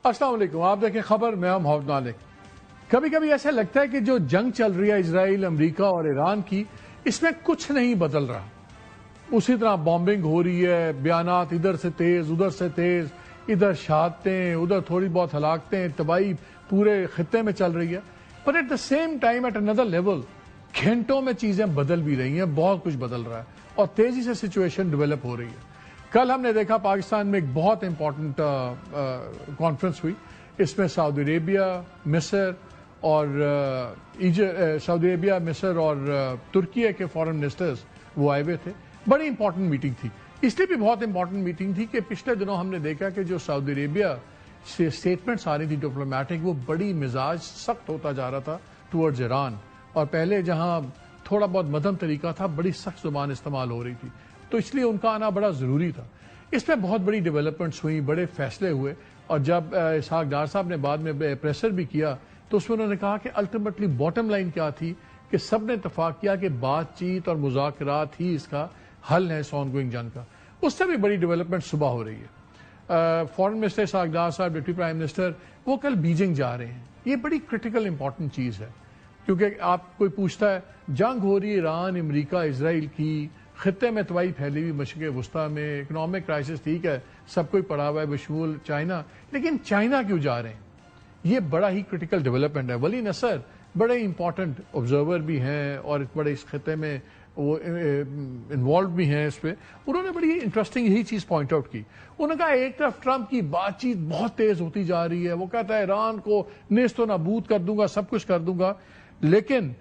السلام علیکم، آپ دیکھیں خبر، میں ہوں محمد مالک۔ کبھی کبھی ایسا لگتا ہے کہ جو جنگ چل رہی ہے اسرائیل، امریکہ اور ایران کی، اس میں کچھ نہیں بدل رہا۔ اسی طرح بامبنگ ہو رہی ہے، بیانات ادھر سے تیز ادھر سے تیز، ادھر شہادتیں ادھر تھوڑی بہت ہلاکتیں، تباہی پورے خطے میں چل رہی ہے۔ پر at the same time at اندر لیول گھنٹوں میں چیزیں بدل بھی رہی ہیں، بہت کچھ بدل رہا ہے اور تیزی سے سچویشن ڈیولپ ہو رہی ہے۔ کل ہم نے دیکھا پاکستان میں ایک بہت امپورٹنٹ کانفرنس ہوئی، اس میں سعودی عربیہ، مصر اور ترکیہ کے فارن منسٹرز وہ آئے ہوئے تھے۔ بڑی امپورٹنٹ میٹنگ تھی، اس لیے بھی بہت امپورٹنٹ میٹنگ تھی کہ پچھلے دنوں ہم نے دیکھا کہ جو سعودی عربیہ سے اسٹیٹمنٹس آ رہی تھی ڈپلومیٹک، وہ بڑی مزاج سخت ہوتا جا رہا تھا ٹورڈز ایران، اور پہلے جہاں تھوڑا بہت مدھم طریقہ تھا، بڑی سخت زبان استعمال ہو رہی تھی، تو اس لیے ان کا آنا بڑا ضروری تھا۔ اس میں بہت بڑی ڈیولپمنٹس ہوئیں، بڑے فیصلے ہوئے، اور جب اسحاق ڈار صاحب نے بعد میں پریسر بھی کیا تو اس میں انہوں نے کہا کہ الٹیمیٹلی باٹم لائن کیا تھی کہ سب نے اتفاق کیا کہ بات چیت اور مذاکرات ہی اس کا حل ہے اس آن گوئنگ جنگ کا۔ اس سے بھی بڑی ڈیولپمنٹ صبح ہو رہی ہے۔ فارن منسٹر اسحاق ڈار صاحب، ڈپٹی پرائم منسٹر، وہ کل بیجنگ جا رہے ہیں۔ یہ بڑی کرٹیکل امپورٹنٹ چیز ہے، کیونکہ آپ کوئی پوچھتا ہے جنگ ہو رہی ہے ایران، امریکہ، اسرائیل کی، خطے میں تباہی پھیلی ہوئی مشرق وسطیٰ میں، اکنامک کرائسس ٹھیک ہے، سب کوئی پڑا ہوا ہے بشمول چائنا، لیکن چائنا کیوں جا رہے ہیں؟ یہ بڑا ہی کرٹیکل ڈیولپمنٹ ہے۔ ولی نصر بڑے امپورٹنٹ آبزرور بھی ہیں اور بڑے اس خطے میں وہ انوالو بھی ہیں اس پہ۔ انہوں نے بڑی انٹرسٹنگ یہی چیز پوائنٹ آؤٹ کی۔ انہوں نے کہا ایک طرف ٹرمپ کی بات چیت بہت تیز ہوتی جا رہی ہے، وہ کہتا ہے ایران کو نیست و نابود کر دوں گا، سب کچھ کر دوں گا، لیکن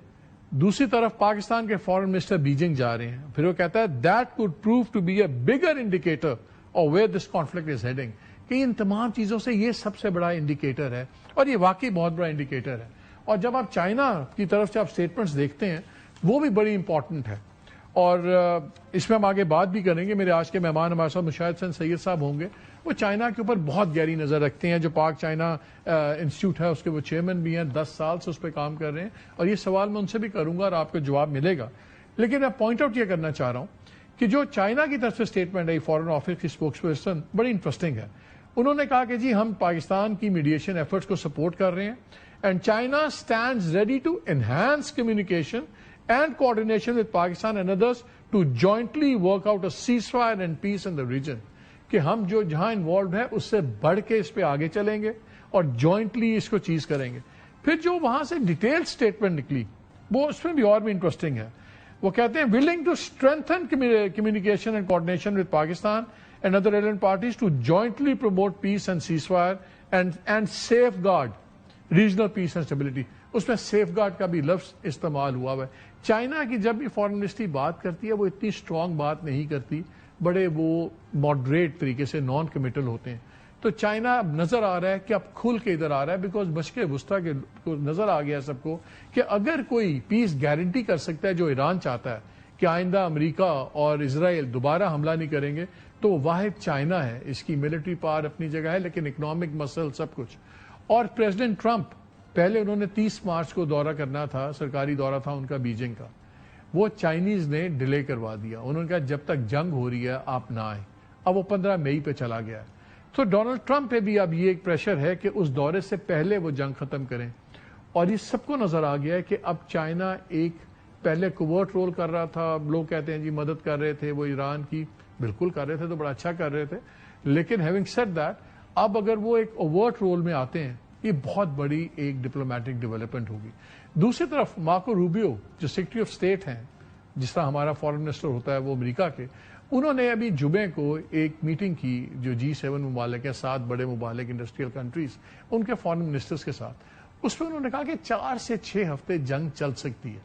دوسری طرف پاکستان کے فارن منسٹر بیجنگ جا رہے ہیں۔ پھر وہ کہتا ہے that code prove to be a bigger indicator of where this conflict is heading, کہ ان تمام چیزوں سے یہ سب سے بڑا انڈیکیٹر ہے، اور یہ واقعی بہت بڑا انڈیکیٹر ہے۔ اور جب آپ چائنا کی طرف سے آپ سٹیٹمنٹس دیکھتے ہیں، وہ بھی بڑی امپورٹنٹ ہے، اور اس میں ہم آگے بات بھی کریں گے۔ میرے آج کے مہمان ہمارے ساتھ مشاہد حسین سید صاحب ہوں گے، وہ چائنا کے اوپر بہت گہری نظر رکھتے ہیں، جو پاک چائنا انسٹیٹیوٹ ہے اس کے وہ چیئرمین بھی ہیں، 10 سال سے اس پہ کام کر رہے ہیں، اور یہ سوال میں ان سے بھی کروں گا اور آپ کو جواب ملے گا۔ لیکن میں پوائنٹ آؤٹ یہ کرنا چاہ رہا ہوں کہ جو چائنا کی طرف سے اسٹیٹمنٹ ہے فارن آفس کی اسپوکس پرسن، بڑی انٹرسٹنگ ہے۔ انہوں نے کہا کہ جی ہم پاکستان کی میڈیشن ایفرٹس کو سپورٹ کر رہے ہیں، and China stands ready to enhance communication and coordination with Pakistan and others to jointly work out a ceasefire and peace in the region، کہ ہم جو جہاں انوالوڈ ہے اس سے بڑھ کے اس پہ آگے چلیں گے اور جوائنٹلی اس کو چیز کریں گے۔ پھر جو وہاں سے ڈیٹیل سٹیٹمنٹ نکلی وہ اس میں بھی اور بھی انٹرسٹنگ ہے۔ وہ کہتے ہیں willing to strengthen communication and coordination with Pakistan and other relevant parties to jointly promote peace and ceasefire and safeguard regional peace and stability. اس میں سیف گارڈ کا بھی لفظ استعمال ہوا ہے۔ چائنا کی جب بھی فارن منسٹری بات کرتی ہے وہ اتنی اسٹرانگ بات نہیں کرتی، بڑے وہ ماڈریٹ طریقے سے نان کمیٹل ہوتے ہیں۔ تو چائنا اب نظر آ رہا ہے کہ اب کھل کے ادھر آ رہا ہے، بیکاز مشرق وسطیٰ کے نظر آ گیا سب کو کہ اگر کوئی پیس گارنٹی کر سکتا ہے جو ایران چاہتا ہے کہ آئندہ امریکہ اور اسرائیل دوبارہ حملہ نہیں کریں گے، تو وہ واحد چائنا ہے۔ اس کی ملٹری پاور اپنی جگہ ہے، لیکن اکنامک مسل سب کچھ۔ اور پریزیڈنٹ ٹرمپ پہلے انہوں نے 30 مارچ کو دورہ کرنا تھا، سرکاری دورہ تھا ان کا بیجنگ کا، وہ چائنیز نے ڈیلے کروا دیا۔ انہوں نے کہا جب تک جنگ ہو رہی ہے آپ نہ آئیں۔ اب وہ 15 مئی پہ چلا گیا ہے۔ تو ڈونلڈ ٹرمپ پہ بھی اب یہ ایک پریشر ہے کہ اس دورے سے پہلے وہ جنگ ختم کریں، اور یہ سب کو نظر آ گیا ہے کہ اب چائنا ایک پہلے کوورٹ رول کر رہا تھا، لوگ کہتے ہیں جی مدد کر رہے تھے وہ ایران کی، بالکل کر رہے تھے تو بڑا اچھا کر رہے تھے، لیکن ہیونگ سیڈ دیٹ اب اگر وہ ایک اوورٹ رول میں آتے ہیں، یہ بہت بڑی ایک ڈپلومیٹک ڈیولپمنٹ ہوگی۔ دوسری طرف مارکو روبیو جو سیکرٹری آف اسٹیٹ ہیں، جس طرح ہمارا فارن منسٹر ہوتا ہے وہ امریکہ کے، انہوں نے ابھی جمعے کو ایک میٹنگ کی جو G7 ممالک ہیں، 7 بڑے ممالک انڈسٹریل کنٹریز، ان کے فارن منسٹرز کے ساتھ۔ اس میں انہوں نے کہا کہ 4 سے 6 ہفتے جنگ چل سکتی ہے۔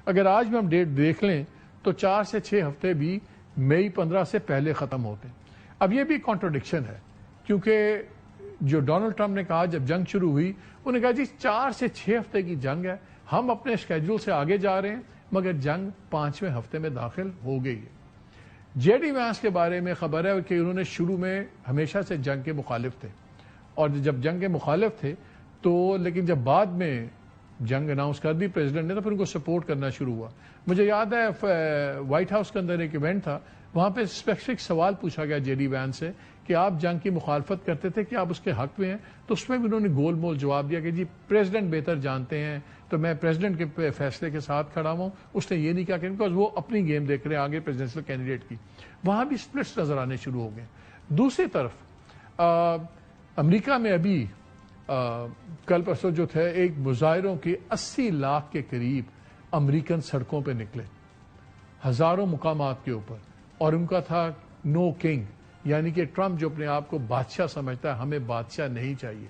اگر آج میں ہم ڈیٹ دیکھ لیں تو 4 سے 6 ہفتے بھی مئی 15 سے پہلے ختم ہوتے ہیں۔ اب یہ بھی کانٹرڈکشن ہے، کیونکہ جو ڈونلڈ ٹرمپ نے کہا جب جنگ شروع ہوئی، انہوں نے کہا جی 4 سے 6 ہفتے کی جنگ ہے، ہم اپنے اسکیڈول سے آگے جا رہے ہیں، مگر جنگ 5ویں ہفتے میں داخل ہو گئی ہے۔ جے ڈی وینس کے بارے میں خبر ہے کہ انہوں نے شروع میں ہمیشہ سے جنگ کے مخالف تھے، اور جب جنگ کے مخالف تھے تو لیکن جب بعد میں جنگ اناؤنس کر دی پریزیڈنٹ نے تو پھر ان کو سپورٹ کرنا شروع ہوا۔ مجھے یاد ہے وائٹ ہاؤس کے اندر ایک ایونٹ تھا وہاں پہ اسپیسیفک سوال پوچھا گیا جے ڈی وینس سے کہ آپ جنگ کی مخالفت کرتے تھے کہ آپ اس کے حق میں ہیں, تو اس میں بھی انہوں نے گول مول جواب دیا کہ جی پریزیڈنٹ بہتر جانتے ہیں تو میں پریزیڈنٹ کے فیصلے کے ساتھ کھڑا ہوں. اس نے یہ نہیں کہا کہ بیکاز وہ اپنی گیم دیکھ رہے ہیں آگے پریزیڈنشل کینڈیڈیٹ کی. وہاں بھی سپلٹس نظر آنے شروع ہو گئے. دوسری طرف امریکہ میں ابھی کل پرسوں جو تھے ایک مظاہروں کے 80 لاکھ کے قریب امریکن سڑکوں پہ نکلے ہزاروں مقامات کے اوپر, اور ان کا تھا نو کنگ, یعنی کہ ٹرمپ جو اپنے آپ کو بادشاہ سمجھتا ہے, ہمیں بادشاہ نہیں چاہیے.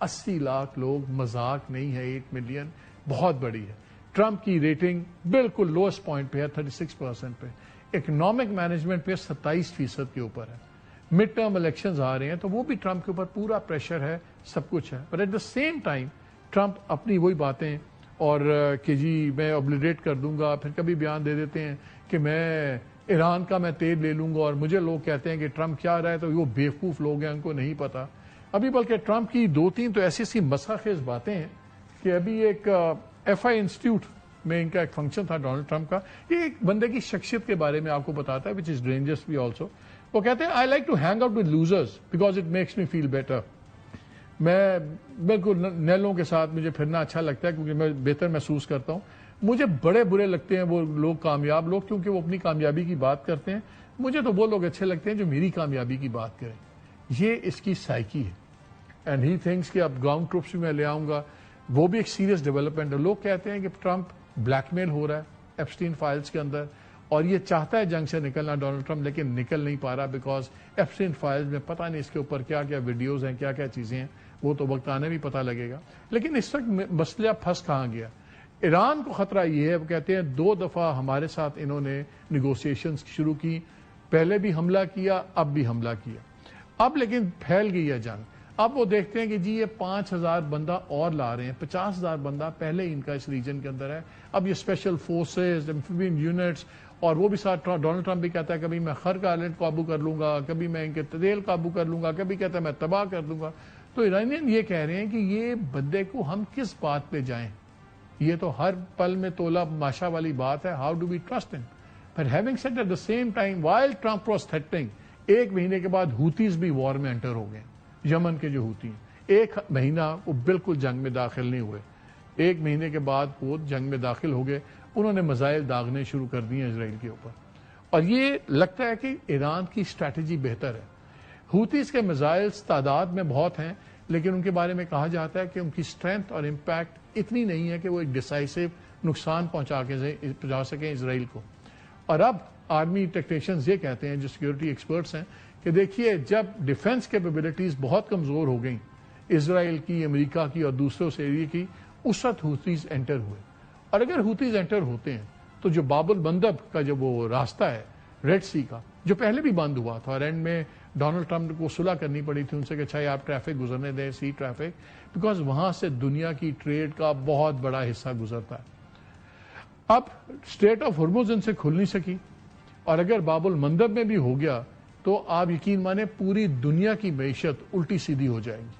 80 لاکھ لوگ مذاق نہیں ہے, 8 ملین بہت بڑی ہے. ٹرمپ کی ریٹنگ بالکل لوئسٹ پوائنٹ پہ ہے 36% پہ, اکنامک مینجمنٹ پہ 27% کے اوپر ہے. مڈ ٹرم الیکشنز آ رہے ہیں تو وہ بھی ٹرمپ کے اوپر پورا پریشر ہے, سب کچھ ہے. But at the same time Trump اپنی وہی باتیں اور کہ جی میں اوبلیٹریٹ کر دوں گا, پھر کبھی بیان دے دیتے ہیں کہ میں ایران کا میں تیل لے لوں گا, اور مجھے لوگ کہتے ہیں کہ ٹرمپ کیا رہا ہے تو وہ بیوقوف لوگ ہیں, ان کو نہیں پتا. ابھی بلکہ ٹرمپ کی 2-3 تو ایسی مسخ خیز باتیں ہیں کہ ابھی ایک ایف آئی انسٹیٹیوٹ میں ان کا ایک فنکشن تھا ڈونلڈ ٹرمپ کا. یہ ایک بندے کی شخصیت کے بارے میں آپ کو بتاتا ہے وچ از ڈینجرس بھی آلسو. وہ کہتے ہیں I like to hang out with losers because it makes me feel better. میں بالکل نیلوں کے ساتھ مجھے پھرنا اچھا لگتا ہے کیونکہ میں بہتر محسوس کرتا ہوں. مجھے بڑے برے لگتے ہیں وہ لوگ کامیاب لوگ کیونکہ وہ اپنی کامیابی کی بات کرتے ہیں. مجھے تو وہ لوگ اچھے لگتے ہیں جو میری کامیابی کی بات کریں. یہ اس کی سائیکی ہے. اینڈ ہی تھنکس کہ اب گراؤنڈ ٹروپس بھی میں لے آؤں گا, وہ بھی ایک سیریس ڈیولپمنٹ ہے. لوگ کہتے ہیں کہ ٹرمپ بلیک میل ہو رہا ہے ایپسٹین فائلز کے اندر, اور یہ چاہتا ہے جنگ سے نکلنا ڈونلڈ ٹرمپ, لیکن نکل نہیں پا رہا بیکاز ایپسٹین فائلز میں پتہ نہیں اس کے اوپر کیا کیا ویڈیوز ہیں, کیا کیا چیزیں ہیں, وہ تو وقت آنے بھی پتہ لگے گا. لیکن اس وقت مسئلہ پھنس کہاں گیا؟ ایران کو خطرہ یہ ہے, وہ کہتے ہیں 2 دفعہ ہمارے ساتھ انہوں نے نیگوسیشنز شروع کی, پہلے بھی حملہ کیا, اب بھی حملہ کیا. اب لیکن پھیل گئی ہے جنگ. اب وہ دیکھتے ہیں کہ جی یہ 5,000 بندہ اور لا رہے ہیں, 50,000 بندہ پہلے ان کا اس ریجن کے اندر ہے. اب یہ اسپیشل فورسز, ایمفیبین یونٹس, اور وہ بھی ساتھ ڈونلڈ ٹرمپ بھی کہتا ہے کبھی میں خرق آئلینڈ قابو کر لوں گا, کبھی میں ان کے تیل قابو کر لوں گا, کبھی کہتا ہے میں تباہ کر دوں گا. تو ایرانین یہ کہہ رہے ہیں کہ یہ بندے کو ہم کس بات پہ جائیں, یہ تو ہر پل میں تولا ماشا والی بات ہے. ہاؤ ڈو وی ٹرسٹ ہم؟ But having said at the same time, while Trump was threatening, 1 مہینے کے بعد ہوتیز بھی وار میں انٹر ہو گئے. یمن کے جو ہوتی ہیں 1 مہینہ وہ بالکل جنگ میں داخل نہیں ہوئے, 1 مہینے کے بعد وہ جنگ میں داخل ہو گئے. انہوں نے میزائل داغنے شروع کر دیے اسرائیل کے اوپر, اور یہ لگتا ہے کہ ایران کی اسٹریٹجی بہتر ہے. ہوتیز کے میزائل تعداد میں بہت ہیں, لیکن ان کے بارے میں کہا جاتا ہے کہ ان کی اسٹرینتھ اور امپیکٹ اتنی نہیں ہے کہ وہ ایک ڈیسائسو نقصان پہنچا سکیں اسرائیل کو. اور اب آرمی ٹیکنیشینز یہ کہتے ہیں, جو سیکیورٹی ایکسپرٹس ہیں, کہ دیکھیے جب ڈیفنس کیپیبلٹیز بہت کمزور ہو گئیں اسرائیل کی, امریکہ کی اور دوسروں سے ایریا کی, اس وقت ہوتیز انٹر ہوئے. اور اگر ہوتیز انٹر ہوتے ہیں تو جو باب المندب کا جو وہ راستہ ہے ریڈ سی کا, جو پہلے بھی بند ہوا تھا, اور اینڈ میں ڈونلڈ ٹرمپ کو صلح کرنی پڑی تھی ان سے کہ اچھا آپ ٹریفک گزرنے دیں, سی ٹریفک, بیکاز وہاں سے دنیا کی ٹریڈ کا بہت بڑا حصہ گزرتا ہے. اب اسٹریٹ آف ہرمز ان سے کھل نہیں سکی, اور اگر باب المندب میں بھی ہو گیا تو آپ یقین مانیں پوری دنیا کی معیشت الٹی سیدھی ہو جائے گی,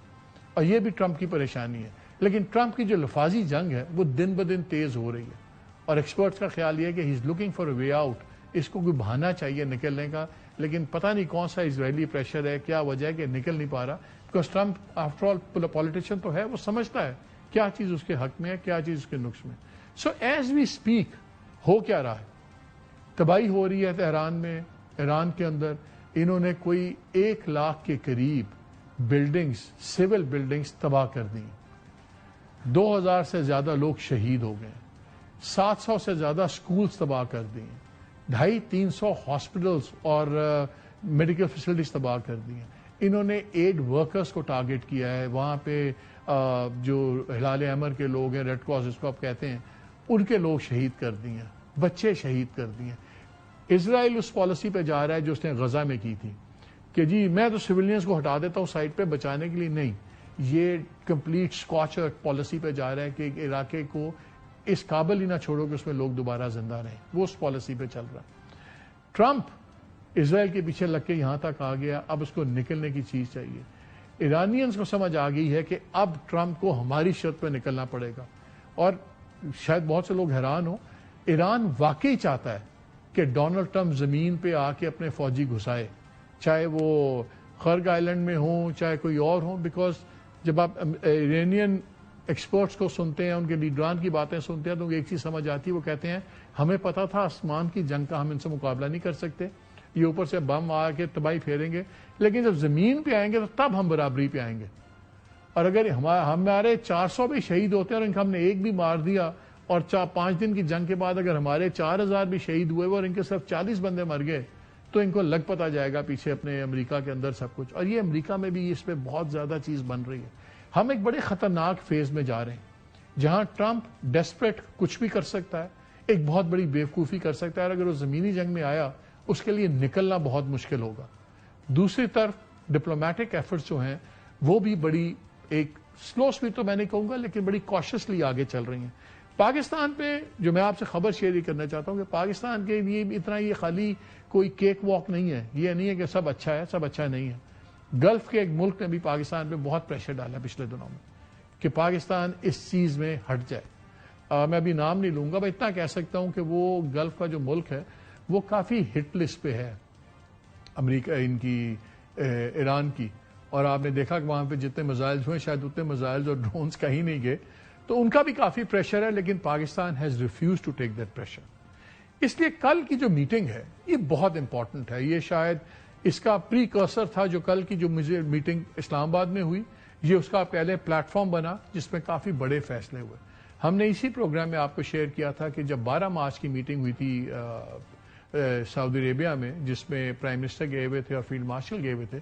اور یہ بھی ٹرمپ کی پریشانی ہے. لیکن ٹرمپ کی جو لفاظی جنگ ہے وہ دن بدن تیز ہو رہی ہے, اور ایکسپرٹس کا خیال یہ ہے کہ he is looking for a way out. اس کو کوئی بہانہ چاہیے نکلنے کا, لیکن پتہ نہیں کون سا اسرائیلی پریشر ہے, کیا وجہ ہے کہ نکل نہیں پا رہا. Because Trump after all politician تو ہے, وہ سمجھتا ہے کیا چیز اس کے حق میں ہے, کیا چیز اس کے نقص میں. سو ایز وی اسپیک ہو کیا رہا ہے, تباہی ہو رہی ہے تہران میں, ایران کے اندر. انہوں نے کوئی 1 لاکھ کے قریب بلڈنگز, سول بلڈنگز تباہ کر دی, 2,000 سے زیادہ لوگ شہید ہو گئے, 700 سے زیادہ سکولز تباہ کر دی, 250-300 ہاسپٹلز اور میڈیکل فیسلٹیز تباہ کر دی ہیں. انہوں نے ایڈ ورکرز کو ٹارگٹ کیا ہے, وہاں پہ جو ہلال احمر کے لوگ ہیں, ریڈ کراس جس کو آپ کہتے ہیں, ان کے لوگ شہید کر دیے ہیں, بچے شہید کر دیے ہیں. اسرائیل اس پالیسی پہ جا رہا ہے جو اس نے غزہ میں کی تھی کہ جی میں تو سویلینز کو ہٹا دیتا ہوں سائٹ پہ بچانے کے لیے. نہیں, یہ کمپلیٹ اسکاچ پالیسی پہ جا رہا ہے کہ ایک علاقے کو اس قابل ہی نہ چھوڑو کہ اس میں لوگ دوبارہ زندہ رہیں. وہ اس پالیسی پہ چل رہا ہے. ٹرمپ اسرائیل کے پیچھے لگ کے یہاں تک آ گیا, اب اس کو نکلنے کی چیز چاہیے. ایرانینز کو سمجھ آ گئی ہے کہ اب ٹرمپ کو ہماری شرط پہ نکلنا پڑے گا. اور شاید بہت سے لوگ حیران ہوں, ایران واقعی چاہتا ہے کہ ڈونلڈ ٹرمپ زمین پہ آ کے اپنے فوجی گھسائے، چاہے وہ خرگ آئلینڈ میں ہوں چاہے کوئی اور ہوں. بیکاز جب آپ ایرانین ایکسپرٹس کو سنتے ہیں، ان کے لیڈران کی باتیں سنتے ہیں، تو ایک چیز سمجھ آتی ہے، وہ کہتے ہیں ہمیں پتا تھا آسمان کی جنگ کا ہم ان سے مقابلہ نہیں کر سکتے، یہ اوپر سے بم آ کے تباہی پھیریں گے، لیکن جب زمین پہ آئیں گے تو تب ہم برابری پہ آئیں گے. اور اگر ہمارے 400 بھی شہید ہوتے ہیں اور ان کا ہم نے ایک بھی مار دیا، اور 5 دن کی جنگ کے بعد اگر ہمارے 4000 بھی شہید ہوئے اور ان کے صرف 40 بندے مر گئے، تو ان کو لگ پتا جائے گا پیچھے اپنے امریکہ کے اندر سب کچھ. اور یہ امریکہ میں بھی اس پہ بہت زیادہ چیز بن رہی ہے. ہم ایک بڑے خطرناک فیز میں جا رہے ہیں جہاں ٹرمپ ڈیسپریٹ کچھ بھی کر سکتا ہے، ایک بہت بڑی بیوقوفی کر سکتا ہے، اور اگر وہ زمینی جنگ میں آیا اس کے لیے نکلنا بہت مشکل ہوگا. دوسری طرف ڈپلومیٹک ایفرٹس جو ہیں وہ بھی بڑی ایک سلو سپیڈ تو میں نہیں کہوں گا، لیکن بڑی کاشسلی آگے چل رہی ہیں. پاکستان پہ جو میں آپ سے خبر شیئر کرنا چاہتا ہوں کہ پاکستان کے لیے اتنا یہ خالی کوئی کیک واک نہیں ہے، یہ نہیں ہے کہ سب اچھا ہے، سب اچھا نہیں ہے. گلف کے ایک ملک نے بھی پاکستان پہ بہت پریشر ڈالا پچھلے دنوں میں کہ پاکستان اس چیز میں ہٹ جائے. میں ابھی نام نہیں لوں گا، میں اتنا کہہ سکتا ہوں کہ وہ گلف کا جو ملک ہے وہ کافی ہٹ لسٹ پہ ہے امریکہ ان کی ایران کی. اور آپ نے دیکھا کہ وہاں پہ جتنے میزائلز ہوئے شاید اتنے میزائلز اور ڈرونز کہیں نہیں گئے، تو ان کا بھی کافی پریشر ہے، لیکن Pakistan has refuse to take that pressure. اس لیے کل کی جو میٹنگ ہے یہ بہت امپورٹنٹ ہے. یہ شاید اس کا پری کرسر تھا جو کل کی جو مجھے میٹنگ اسلام آباد میں ہوئی، یہ اس کا پہلے پلیٹ فارم بنا جس میں کافی بڑے فیصلے ہوئے. ہم نے اسی پروگرام میں آپ کو شیئر کیا تھا کہ جب 12 مارچ کی میٹنگ ہوئی تھی سعودی عربیہ میں، جس میں پرائم منسٹر گئے ہوئے تھے اور فیلڈ مارشل گئے ہوئے تھے،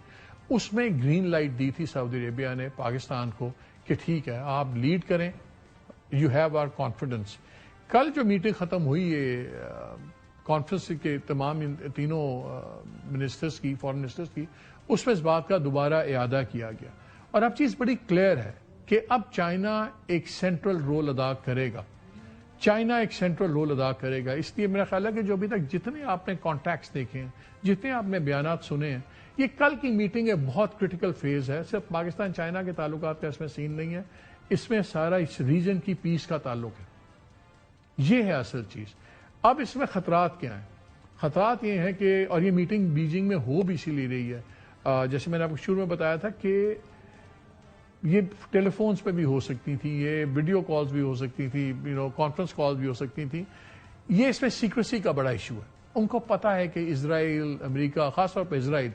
اس میں گرین لائٹ دی تھی سعودی عربیہ نے پاکستان کو کہ ٹھیک ہے آپ لیڈ کریں، یو ہیو آور کانفیڈنس. کل جو میٹنگ ختم ہوئی یہ کانفرنس کے تمام تینوں منسٹرز کی، فارن منسٹرز کی، اس میں اس بات کا دوبارہ اعادہ کیا گیا. اور اب چیز بڑی کلیئر ہے کہ اب چائنا ایک سینٹرل رول ادا کرے گا. چائنا ایک سینٹرل رول ادا کرے گا. اس لیے میرا خیال ہے کہ جو ابھی تک جتنے آپ نے کانٹیکٹس دیکھے ہیں، جتنے آپ نے بیانات سنے ہیں، یہ کل کی میٹنگ ایک بہت کرٹیکل فیز ہے. صرف پاکستان چائنا کے تعلقات کا اس میں سین نہیں ہے، اس میں سارا اس ریجن کی پیس کا تعلق ہے. یہ ہے اصل چیز. اب اس میں خطرات کیا ہیں؟ خطرات یہ ہیں کہ، اور یہ میٹنگ بیجنگ میں ہو بھی اسی لیے رہی ہے، جیسے میں نے آپ کو شروع میں بتایا تھا کہ یہ ٹیلی فونز پہ بھی ہو سکتی تھی، یہ ویڈیو کالز بھی ہو سکتی تھی، کانفرنس کالز بھی ہو سکتی تھی. یہ اس میں سیکریسی کا بڑا ایشو ہے. ان کو پتا ہے کہ اسرائیل، امریکہ، خاص طور پہ اسرائیل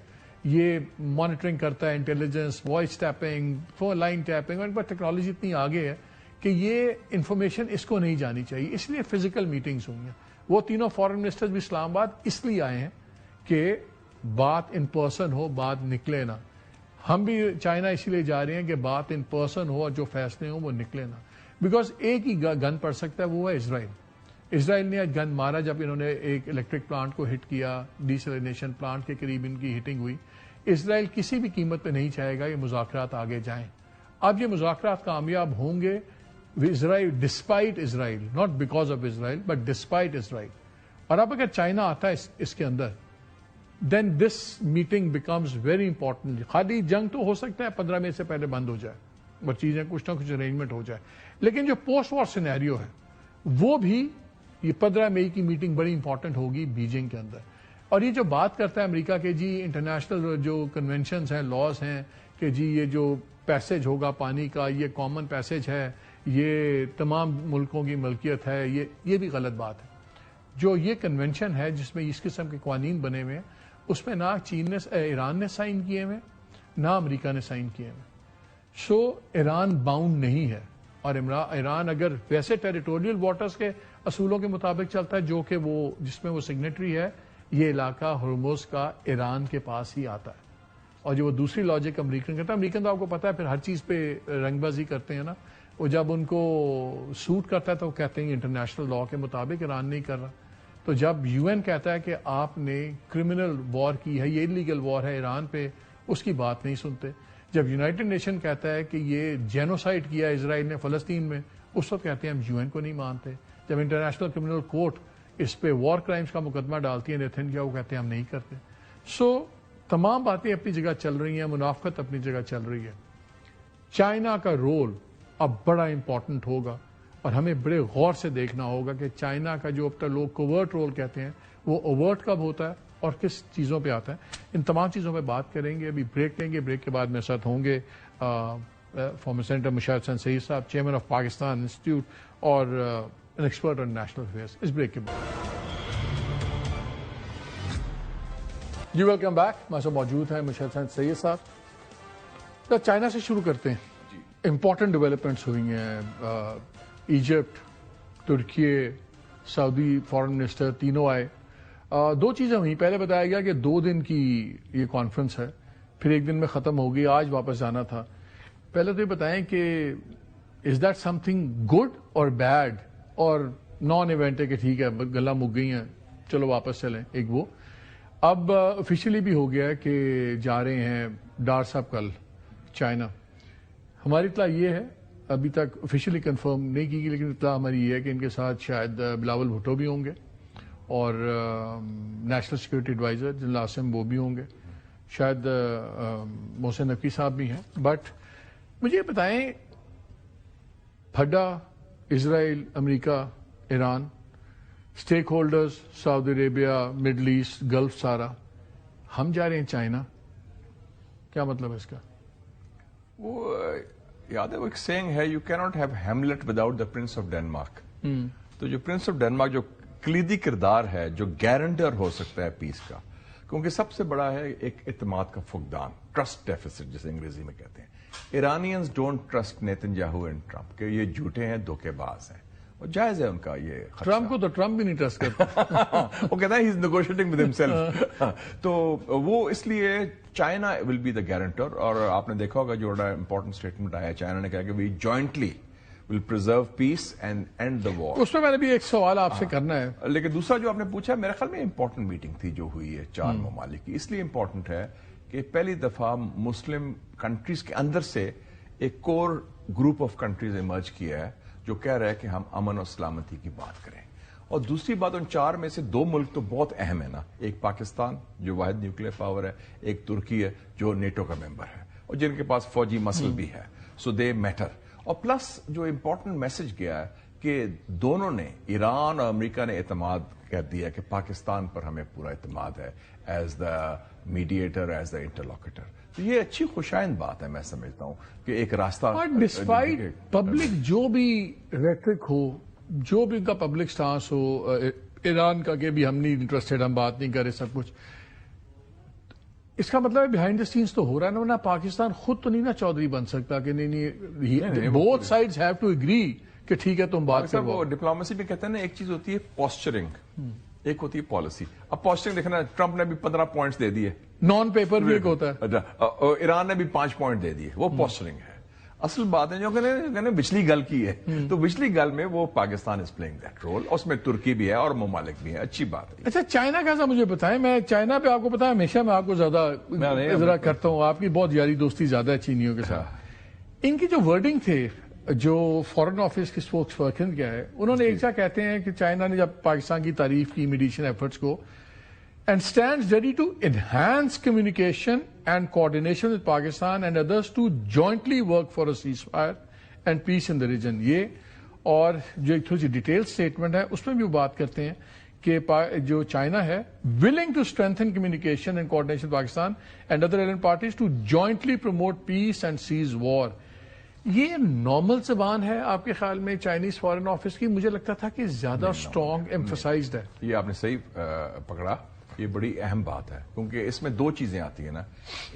یہ مانیٹرنگ کرتا ہے، intelligence, voice tapping, phone line tapping, اور ان پر ٹیکنالوجی اتنی آگے ہے کہ یہ انفارمیشن اس کو نہیں جانی چاہیے. اس لیے فزیکل میٹنگز ہوئی ہیں. وہ تینوں فارن منسٹرز بھی اسلام آباد اس لیے آئے ہیں کہ بات ان پرسن ہو، بات نکلے نہ. ہم بھی چائنا اسی لیے جا رہے ہیں کہ بات ان پرسن ہو اور جو فیصلے ہوں وہ نکلے نہ. بیکاز ایک ہی گن پڑ سکتا ہے، وہ ہے اسرائیل. اسرائیل نے گن مارا جب انہوں نے ایک الیکٹرک پلانٹ کو ہٹ کیا، ڈیسلینیشن پلانٹ کے قریب ان کی ہٹنگ ہوئی. اسرائیل کسی بھی قیمت پہ نہیں چاہے گا یہ مذاکرات آگے جائیں. اب یہ مذاکرات کامیاب ہوں گے Israel, despite Israel, not because of Israel but despite Israel. اور اب اگر چائنا آتا ہے اس کے اندر، then this meeting becomes very important. خالی جنگ تو ہو سکتا ہے 15 مئی سے پہلے بند ہو جائے اور چیزیں کچھ نہ کچھ ارینجمنٹ ہو جائے، لیکن جو پوسٹ وار سینیریو ہے وہ بھی یہ 15 مئی کی میٹنگ بڑی امپورٹنٹ ہوگی بیجنگ کے اندر. اور یہ جو بات کرتا ہے امریکہ کے جی انٹرنیشنل جو کنونشنز ہیں، لاز ہیں کہ جی یہ جو پیسج ہوگا پانی کا یہ کامن پیسج ہے، یہ تمام ملکوں کی ملکیت ہے، یہ بھی غلط بات ہے. جو یہ کنونشن ہے جس میں اس قسم کے قوانین بنے ہوئے ہیں، اس میں نہ ایران نے سائن کیے ہوئے نہ امریکہ نے سائن کیے ہوئے. سو ایران باؤنڈ نہیں ہے. اور ایران اگر ویسے ٹیریٹوریل واٹرز کے اصولوں کے مطابق چلتا ہے جو کہ وہ جس میں وہ سگنیٹری ہے، یہ علاقہ ہرمز کا ایران کے پاس ہی آتا ہے. اور جو وہ دوسری لاجک امریکن کرتا ہے، امریکن تو آپ کو پتا ہے پھر ہر چیز پہ رنگ بازی کرتے ہیں نا. وہ جب ان کو سوٹ کرتا ہے تو وہ کہتے ہیں انٹرنیشنل لا کے مطابق ایران نہیں کر رہا. تو جب یو این کہتا ہے کہ آپ نے کرمنل وار کی ہے، یہ انلیگل وار ہے ایران پہ، اس کی بات نہیں سنتے. جب یونائٹڈ نیشن کہتا ہے کہ یہ جینوسائڈ کیا اسرائیل نے فلسطین میں، اس وقت کہتے ہیں ہم یو این کو نہیں مانتے. جب انٹرنیشنل کرمنل کورٹ اس پہ وار کرائمز کا مقدمہ ڈالتی ہے نیتن کیا، وہ کہتے ہیں ہم نہیں کرتے. سو تمام باتیں اپنی جگہ چل رہی ہیں، منافقت اپنی جگہ چل رہی ہے. چائنا کا رول اب بڑا امپورٹنٹ ہوگا. اور ہمیں بڑے غور سے دیکھنا ہوگا کہ چائنا کا جو اب تک لوگ کوورٹ رول کہتے ہیں وہ اوورٹ کب ہوتا ہے اور کس چیزوں پہ آتا ہے. ان تمام چیزوں پہ بات کریں گے. ابھی بریک لیں گے. بریک کے بعد میرے ساتھ ہوں گے فارمر سینیٹر مشاہد حسین سعید صاحب, چیئرمین آف پاکستان انسٹیٹیوٹ اور an expert on national affairs. اس بریک کے بعد جی ویلکم بیک. ہمارے ساتھ موجود ہیں مشاہد حسین سعید صاحب. چائنا سے شروع کرتے ہیں. امپورٹنٹ ڈیولپمنٹس ہوئی ہیں. ایجپٹ, ترکی, سعودی فارن منسٹر تینوں آئے. 2 چیزیں ہوئی. پہلے بتایا گیا کہ 2 دن کی یہ کانفرنس ہے, پھر 1 دن میں ختم ہوگی. آج واپس جانا تھا. پہلے تو یہ بتائیں کہ is that some thing good اور بیڈ, اور نان ایونٹ ہے کہ ٹھیک ہے گلا مک گئی ہیں چلو واپس چلیں. ایک وہ اب آفیشیلی بھی ہو گیا ہے کہ جا رہے ہیں ڈار صاحب کل چائنا. ہماری اطلاع یہ ہے, ابھی تک آفیشیلی کنفرم نہیں کی گئی, لیکن اطلاع ہماری یہ ہے کہ ان کے ساتھ شاید بلاول بھٹو بھی ہوں گے اور national security adviser general Asim وہ بھی ہوں گے, شاید محسن نقوی صاحب بھی ہیں. بٹ مجھے یہ بتائیں, پھڈا, اسرائیل, امریکہ, ایران, اسٹیک ہولڈرز, سعودی عربیہ, مڈل ایسٹ, گلف, سارا ہم جا رہے ہیں چائنا. کیا مطلب ہے اس کا؟ وہ یاد ہے وہ ایک سینگ ہے, you can't have Hamlet without the prince of Denmark. تو جو پرنس آف ڈینمارک جو کلیدی کردار ہے, جو گارنٹر ہو سکتا ہے پیس کا, کیونکہ سب سے بڑا ہے ایک اعتماد کا فقدان, ٹرسٹ ڈیفیسٹ جسے انگریزی میں کہتے ہیں. Iranians don't trust Netanyahu and Trump کہ یہ جھوٹے ہیں, دھوکے باز ہیں, اور جائز ہے ان کا یہ خدشہ. ٹرمپ کو تو ٹرمپ بھی نہیں ٹرسٹ کرتا. وہ کہتا ہے he is negotiating with himself. تو وہ اس لیے China will be the guarantor. اور آپ نے دیکھا ہوگا جو امپورٹنٹ اسٹیٹمنٹ آیا, چائنا نے کہا کہ we jointly will preserve peace and end the war. اس میں میں نے بھی ایک سوال آپ سے کرنا ہے. لیکن دوسرا جو آپ نے پوچھا, میرے خیال میں امپورٹنٹ میٹنگ تھی جو ہوئی ہے 4 ممالک کی. اس لیے امپورٹنٹ ہے کہ پہلی دفعہ مسلم کنٹریز کے اندر سے ایک core group of countries emerge کیا ہے جو کہہ رہا ہے کہ ہم امن اور سلامتی کی بات کریں. اور دوسری بات, ان 4 میں سے 2 ملک تو بہت اہم ہے نا. ایک پاکستان جو واحد نیوکلیر پاور ہے, ایک ترکی ہے جو نیٹو کا ممبر ہے اور جن کے پاس فوجی مسل بھی ہے. سو دے میٹر. اور پلس جو امپورٹنٹ میسج گیا ہے کہ دونوں نے, ایران اور امریکہ نے اعتماد کر دیا کہ پاکستان پر ہمیں پورا اعتماد ہے as the mediator, as the interlocutor. تو یہ اچھی خوشائند بات ہے, میں سمجھتا ہوں کہ ایک راستہ. ڈسپائٹ پبلک جو بھی ریٹرک ہو, جو بھی ان کا پبلک سٹانس ہو, ایران کا کہ بھی ہم نہیں انٹرسٹڈ, ہم بات نہیں کر رہے, سب کچھ, اس کا مطلب ہے بیہائنڈ دا سینس تو ہو رہا ہے نا. ورنہ پاکستان خود تو نہیں نا چودھری بن سکتا کہ نہیں, both sides have to agree کہ ٹھیک ہے تم بات کرو. وہ ڈپلومیسی میں کہتے ہیں نا, ایک چیز ہوتی ہے پوسچرنگ, ایک ہوتی ہے پالیسی. اب پوسچرنگ دیکھنا, ٹرمپ نے بھی 15 پوائنٹس دے دیے, نان پیپر بھی ایک ہوتا ہے. ایران نے بھی 5 پوائنٹ دے دیے, وہ پوسچرنگ ہے. اصل بات ہے جو کہ نے پچھلی گل کی ہے, تو پچھلی گل میں وہ Pakistan is playing that role. اس میں ترکی بھی ہے اور ممالک بھی ہے. اچھی بات ہے. اچھا, چائنا کا مجھے بتائیں. میں چائنا پہ آپ کو پتا ہے ہمیشہ میں آپ کو زیادہ ذرا کرتا ہوں, آپ کی بہت یاری دوستی زیادہ ہے چینیوں کے ساتھ. ان کی جو ورڈنگ تھے, جو فورن آفس کے اسپوکس پرسن کیا ہے, انہوں نے ایک جگہ کہتے ہیں کہ چائنا نے جب پاکستان کی تعریف کی میڈیشن ایفرٹس کو, and stands ready to enhance communication and coordination with Pakistan and others to jointly work for a ceasefire and peace in the region. یہ اور جو ایک تھوڑی سی ڈیٹیل سٹیٹمنٹ ہے اس میں بھی وہ بات کرتے ہیں کہ جو چائنا ہے willing to strengthen communication and coordination with Pakistan and other allied parties to jointly promote peace and cease war. یہ نارمل زبان ہے آپ کے خیال میں چائنیز فارن آفس کی؟ مجھے لگتا تھا کہ زیادہ اسٹرانگ ایمفسائزڈ ہے. یہ آپ نے صحیح پکڑا, یہ بڑی اہم بات ہے کیونکہ اس میں 2 چیزیں آتی ہیں نا.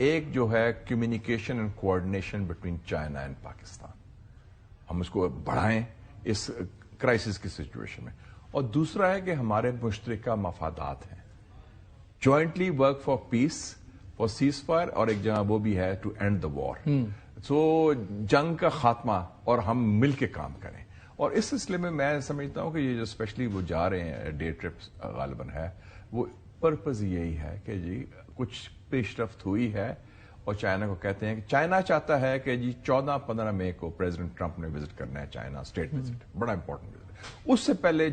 ایک جو ہے communication and coordination between China and Pakistan, ہم اس کو بڑھائیں اس کرائسس کی سچویشن میں. اور دوسرا ہے کہ ہمارے مشترکہ مفادات ہیں, jointly work for peace, for ceasefire, اور ایک جگہ وہ بھی ہے ٹو اینڈ دا وار. سو جنگ کا خاتمہ, اور ہم مل کے کام کریں. اور اس سلسلے میں سمجھتا ہوں کہ یہ جو اسپیشلی وہ جا رہے ہیں ڈے ٹرپ غالباً ہے, وہ پرپز یہی ہے کہ جی کچھ پیش رفت ہوئی ہے, اور چائنا کو کہتے ہیں کہ چائنا چاہتا ہے کہ جی 14-15 مئی کو پریزیڈنٹ ٹرمپ نے وزٹ کرنا ہے چائنا, اسٹیٹ وزٹ, بڑا امپورٹنٹ وزٹ. اس سے پہلے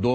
2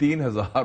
3000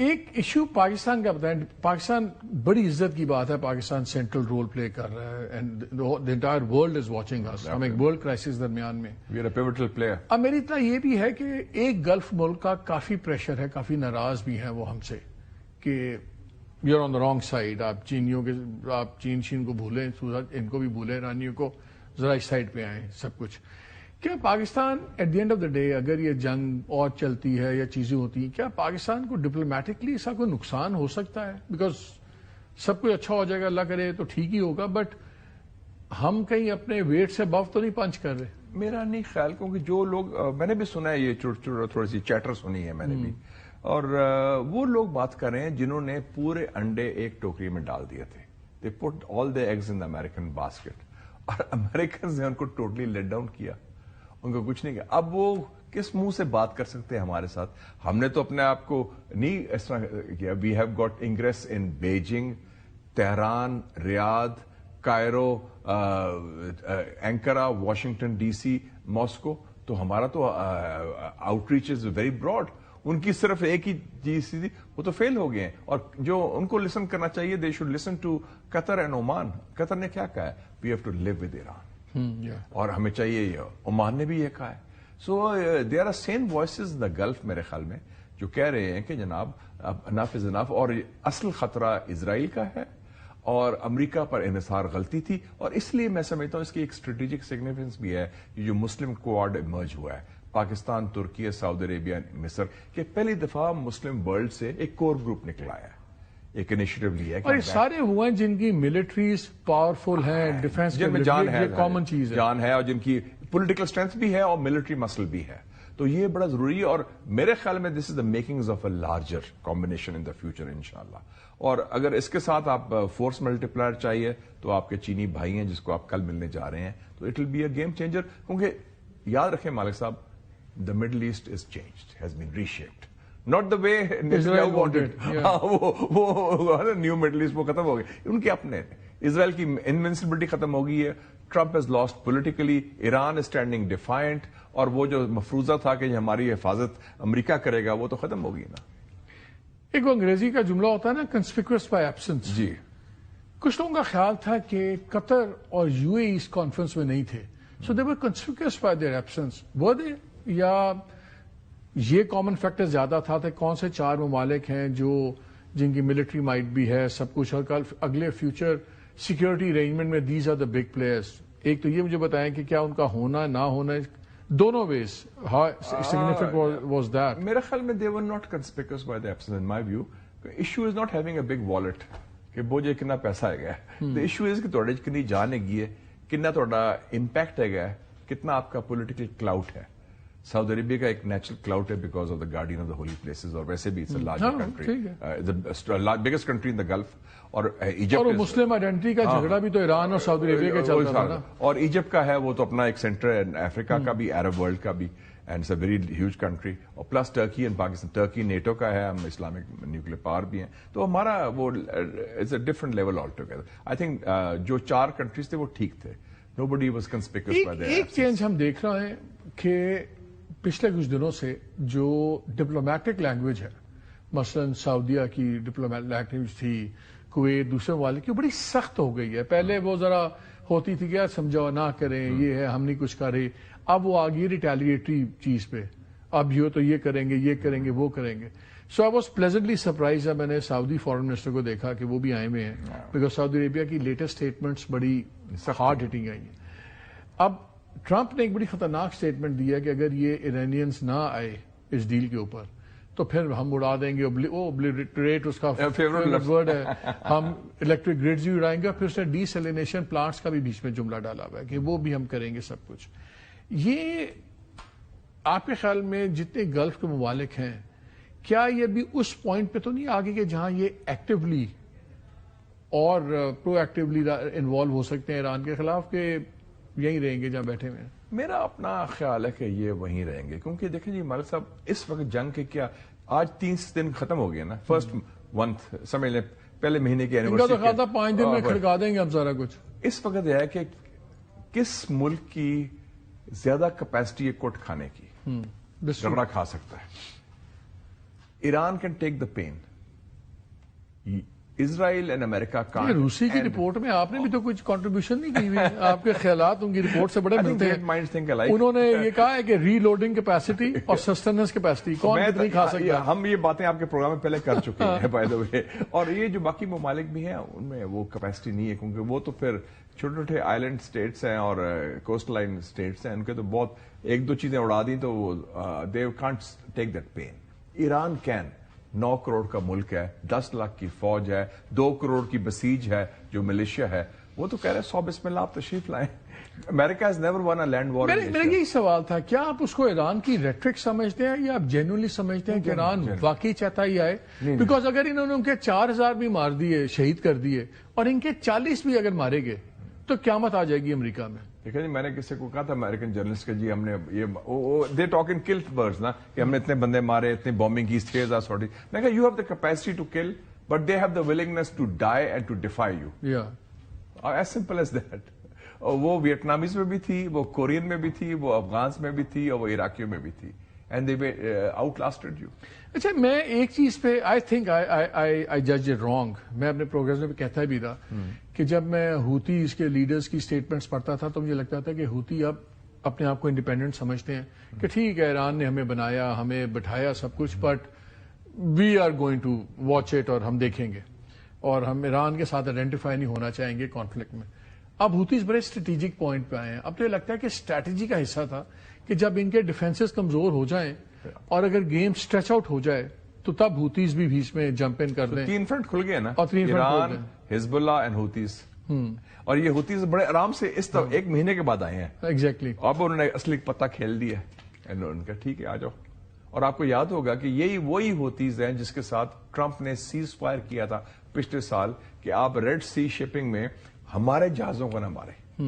ایک ایشو پاکستان کا بتائیں. پاکستان بڑی عزت کی بات ہے, پاکستان سینٹرل رول پلے کر رہا ہے and the entire world is watching this. ہم ایک ورلڈ کرائسس درمیان میں. We are a pivotal player. اب میری اطلاع یہ بھی ہے کہ ایک گلف ملک کا کافی پریشر ہے, کافی ناراض بھی ہیں وہ ہم سے کہ you are on the wrong side. آپ چینیوں کے, آپ چین کو بھولیں, ان کو بھی بھولیں, ایرانیوں کو, ذرا اس سائڈ پہ آئیں سب کچھ. کیا Pakistan at the end of the day اگر یہ جنگ اور چلتی ہے یا چیزیں ہوتی ہیں, کیا پاکستان کو ڈپلومیٹکلی اس کا کوئی نقصان ہو سکتا ہے؟ بیکاز سب کچھ اچھا ہو جائے گا, اللہ کرے تو ٹھیک ہی ہوگا, بٹ ہم کہیں اپنے ویٹ سے بف تو نہیں پنچ کر رہے. میرا نہیں خیال, کیونکہ جو لوگ, میں نے بھی سنا ہے یہ تھوڑی سی چیٹر سنی ہے میں نے بھی, اور وہ لوگ بات کر رہے ہیں جنہوں نے پورے انڈے ایک ٹوکری میں ڈال دیے تھے. They put all the eggs in the American basket, اور امیریکنز نے ان کو ٹوٹلی لیٹ ڈاؤن کیا, ان کو کچھ نہیں کیا. اب وہ کس منہ سے بات کر سکتے ہیں ہمارے ساتھ؟ ہم نے تو اپنے آپ کو نہیں اس طرح کیا. We have got ingress in Beijing, Tehran, Riyadh, Cairo, Ankara, Washington D C, Moscow. تو ہمارا تو outreach is very broad. ان کی صرف ایک ہی چیز تھی, وہ تو فیل ہو گئے ہیں. اور جو ان کو لسن کرنا چاہیے, they should listen to Qatar and Oman. Qatar نے کیا کہا ہے؟ We have to live with Iran, اور ہمیں چاہیے یہ. عمان نے بھی یہ کہا ہے. So there are same voices the Gulf میرے خیال میں جو کہہ رہے ہیں کہ جناب انف از انف, اور اصل خطرہ اسرائیل کا ہے اور امریکہ پر انحصار غلطی تھی. اور اس لیے میں سمجھتا ہوں اس کی ایک اسٹریٹجک سگنیفیکینس بھی ہے یہ جو مسلم کوارڈ ایمرج ہوا ہے, پاکستان, ترکی, سعودی عربیہ, مصر, کہ پہلی دفعہ مسلم ورلڈ سے ایک کور گروپ نکلا ہے, ایک انیشیٹو لیا ہے. اور یہ سارے ہوئے ہیں جن کی ملٹریز پاورفل ہیں, ڈیفینس جن میں جان ہے, کامن چیز ہے, جان ہے, اور جن کی پولیٹیکل اسٹرینتھ بھی ہے اور ملٹری مسل بھی ہے. تو یہ بڑا ضروری ہے, اور میرے خیال میں this is the makings of a larger combination in the future انشاءاللہ. اور اگر اس کے ساتھ آپ فورس ملٹی پلائر چاہیے تو آپ کے چینی بھائی ہیں جس کو آپ کل ملنے جا رہے ہیں, تو it will be a game changer. کیونکہ یاد رکھیں مالک صاحب, the Middle East is changed, has been reshaped. Not the way Israel wanted. وہ نیو مڈل ایسٹ وہ ختم ہو گئے, ان کے اپنے. اسرائیل کی انوینسبلٹی ختم ہو گئی ہے. Trump has lost politically. Iran is standing defiant. اور وہ جو مفروضہ تھا کہ ہماری حفاظت امریکہ کرے گا, وہ تو ختم ہو گئی نا. ایک انگریزی کا جملہ ہوتا ہے نا, conspicuous by absence. جی, کچھ لوگوں کا خیال تھا کہ قطر اور یو اے اس کانفرنس میں نہیں تھے, so they were conspicuous by their absence. were they, یا یہ کامن فیکٹر زیادہ تھا کون سے 4 ممالک ہیں جو جن کی ملٹری مائٹ بھی ہے, سب کچھ, اور کل اگلے فیوچر سیکورٹی ارینجمنٹ میں these are the big players. ایک تو یہ مجھے بتائیں کہ کیا ان کا ہونا نہ ہونا, دونوں ویز سگنیفیکنٹ واز دیٹ. میرے خیال میں they were not conspicuous by the absence in my view. issue is not having a big wallet کہ بوجھے کتنا پیسہ ہے گیا. the issue is کہ تھوڑے کتنی جان ہے, کتنا تھوڑا امپیکٹ ہے گیا, کتنا آپ کا پولیٹیکل کلاؤٹ ہے. سعودی عربیہ کا ایک نیچرل کلاؤٹ ہے because of the guardian of the holy places, اور ویسے بھی larger country, biggest country in the Gulf. اور ایجپٹ, اور مسلم آئیڈینٹی کا جھگڑا بھی تو ایران اور سعودی عربیہ کا چلتا تھا نا. اور ایجپٹ کا ہے, وہ تو اپنا ایک سینٹر ہے افریقہ کا بھی, عرب ورلڈ کا بھی, and it's a very huge country. اور plus Turkey and Pakistan, Turkey NATO کا ہے, ہم اسلامک نیوکلیر پاور بھی ہیں. تو ہمارا وہ it's a different level altogether. I think جو 4 کنٹریز تھے وہ ٹھیک تھے. Nobody was conspicuous by their. ایک چینج ہم دیکھ رہے ہیں کہ پچھلے کچھ دنوں سے جو ڈپلومیٹک لینگویج ہے, مثلا سعودیہ کی ڈپلومیٹک لینگویج تھی, کویت, دوسرے والے کی, بڑی سخت ہو گئی ہے. پہلے وہ ذرا ہوتی تھی کہ سمجھو نہ کریں, یہ ہے, ہم نہیں کچھ کر رہے. اب وہ آ گئی ریٹیلیٹری چیز پہ, اب یہ تو یہ کریں گے, یہ کریں گے, وہ کریں گے. سو آئی واز پلیزنٹلی سرپرائز جب میں نے سعودی فارن منسٹر کو دیکھا کہ وہ بھی آئے ہوئے ہیں, بیکاز سعودی عربیہ کی لیٹسٹ اسٹیٹمنٹس بڑی ہارڈ ہٹنگ آئی ہیں. اب ٹرمپ نے ایک بڑی خطرناک اسٹیٹمنٹ دیا کہ اگر یہ ایرانینز نہ آئے اس ڈیل کے اوپر تو پھر ہم اڑا دیں گے. اوبلیٹریٹ اس کا فیوریٹ ورڈ ہے, ہم الیکٹرک گریڈز بھی اڑائیں گے. پھر اس نے ڈی سیلینیشن پلانٹس کا بھی بیچ میں جملہ ڈالا ہوا ہے کہ وہ بھی ہم کریں گے سب کچھ. یہ آپ کے خیال میں جتنے گلف کے ممالک ہیں, کیا یہ بھی اس پوائنٹ پہ تو نہیں آگے کہ جہاں یہ ایکٹیولی اور پرو ایکٹیولی انوالو ہو سکتے ہیں ایران کے خلاف, کہ یہیں رہیں گے جہاں بیٹھے ہوئے ہیں؟ میرا اپنا خیال ہے کہ یہ وہیں رہیں گے. کیونکہ دیکھیں جی مالک صاحب, اس وقت جنگ کے کیا آج 30 دن ختم ہو گئے نا, فرسٹ منتھ سمجھ لیں, پہلے مہینے کی اینیورسری. ان کا تو خیال تھا 5 دن میں کھڑکا دیں گے ہم سارا کچھ. اس وقت یہ ہے کہ کس ملک کی زیادہ کیپیسٹی ہے کوٹ کھانے کی, ربڑا کھا سکتا ہے. Iran can take the pain, Israel and امریکہ کا روسی کی رپورٹ میں آپ نے بھی تو کچھ کنٹریبیوشن نہیں کی ہوئی. آپ کے خیالات ان کی رپورٹ سے بڑے ملتے ہیں. انہوں نے یہ کہا ہے کہ ری لوڈنگ کیپیسٹی اور سسٹیننس کیپیسٹی کون کتنی کھا سکتا ہے. ہم یہ باتیں آپ کے پروگرام میں پہلے کر چکے ہیں بائی دا وے. اور یہ جو باقی ممالک بھی ہیں ان میں وہ کیپیسٹی نہیں ہے, کیونکہ وہ تو پھر چھوٹے چھوٹے آئی لینڈ اسٹیٹس ہیں اور کوسٹ لائن اسٹیٹس ہیں, ان کے تو بہت ایک دو چیزیں اڑا دیں تو وہ they can't take that pain. Iran کین 9 کروڑ کا ملک ہے, 10 لاکھ کی فوج ہے, 2 کروڑ کی بسیج ہے جو ملیشیا ہے, وہ تو کہہ رہے 100 بسم اللہ آپ تشریف لائیں. America has never won a land war. میرا یہی سوال تھا, کیا آپ اس کو ایران کی ریٹرک سمجھتے ہیں یا آپ جینوئنلی سمجھتے ہیں کہ ایران واقعی چاہتا ہی آئے؟ بیکاز اگر انہوں نے ان کے 4000 بھی مار دیے, شہید کر دیے, اور ان کے 40 بھی اگر مارے گئے تو قیامت آ جائے گی امریکہ میں. دیکھیں جی, میں نے کسی کو کہا تھا امریکن جرنلسٹ کے, جی ہم نے یہ they talk in killed words نا, کہ ہم نے اتنے بندے مارے, اتنی بامبنگ کی, 6000 سوٹی. میں کہا you have the capacity to kill but they have the willingness to die and to defy you. As simple as that. وہ ویٹنامیز میں بھی تھی, وہ کورین میں بھی تھی, وہ افغانس میں بھی تھی, اور وہ عراقیوں میں بھی تھی, and they out lasted you. اچھا, میں ایک چیز پہ آئی تھنک آئی جج اٹ رانگ. میں اپنے پروگرام میں بھی کہتا بھی تھا کہ جب میں ہوتیز کے لیڈرز کی سٹیٹمنٹس پڑھتا تھا تو مجھے لگتا تھا کہ ہوتی اب اپنے آپ کو انڈیپینڈنٹ سمجھتے ہیں کہ ٹھیک ہے ایران نے ہمیں بنایا, ہمیں بٹھایا سب کچھ, but we are going to watch it, اور ہم دیکھیں گے, اور ہم ایران کے ساتھ آئیڈینٹیفائی نہیں ہونا چاہیں گے کانفلکٹ میں. اب ہوتیز بڑے اسٹریٹجک پوائنٹ پہ آئے ہیں. اب تو یہ لگتا ہے کہ اسٹریٹجی کا حصہ تھا کہ جب ان کے ڈیفینسز کمزور ہو جائیں اور اگر گیم اسٹریچ آؤٹ ہو جائے تو تب ہوتیز بھی بیچ میں جمپ ان کر دیں. 3 فرنٹ کھل گئے نا, اور 3 فرنٹ ایران, حزب اللہ اینڈ ہوتیز. اور یہ ہوتیز بڑے آرام سے اس طرح 1 مہینے کے بعد آئے ہیں. ایگزیکٹلی. اب انہوں نے اصلی پتہ کھیل دیا, ان کا ٹھیک ہے آ جاؤ. اور آپ کو یاد ہوگا کہ یہی وہی ہوتیز ہیں جس کے ساتھ ٹرمپ نے سیز فائر کیا تھا پچھلے سال کہ آپ ریڈ سی شپنگ میں ہمارے جہازوں کو نہ مارے.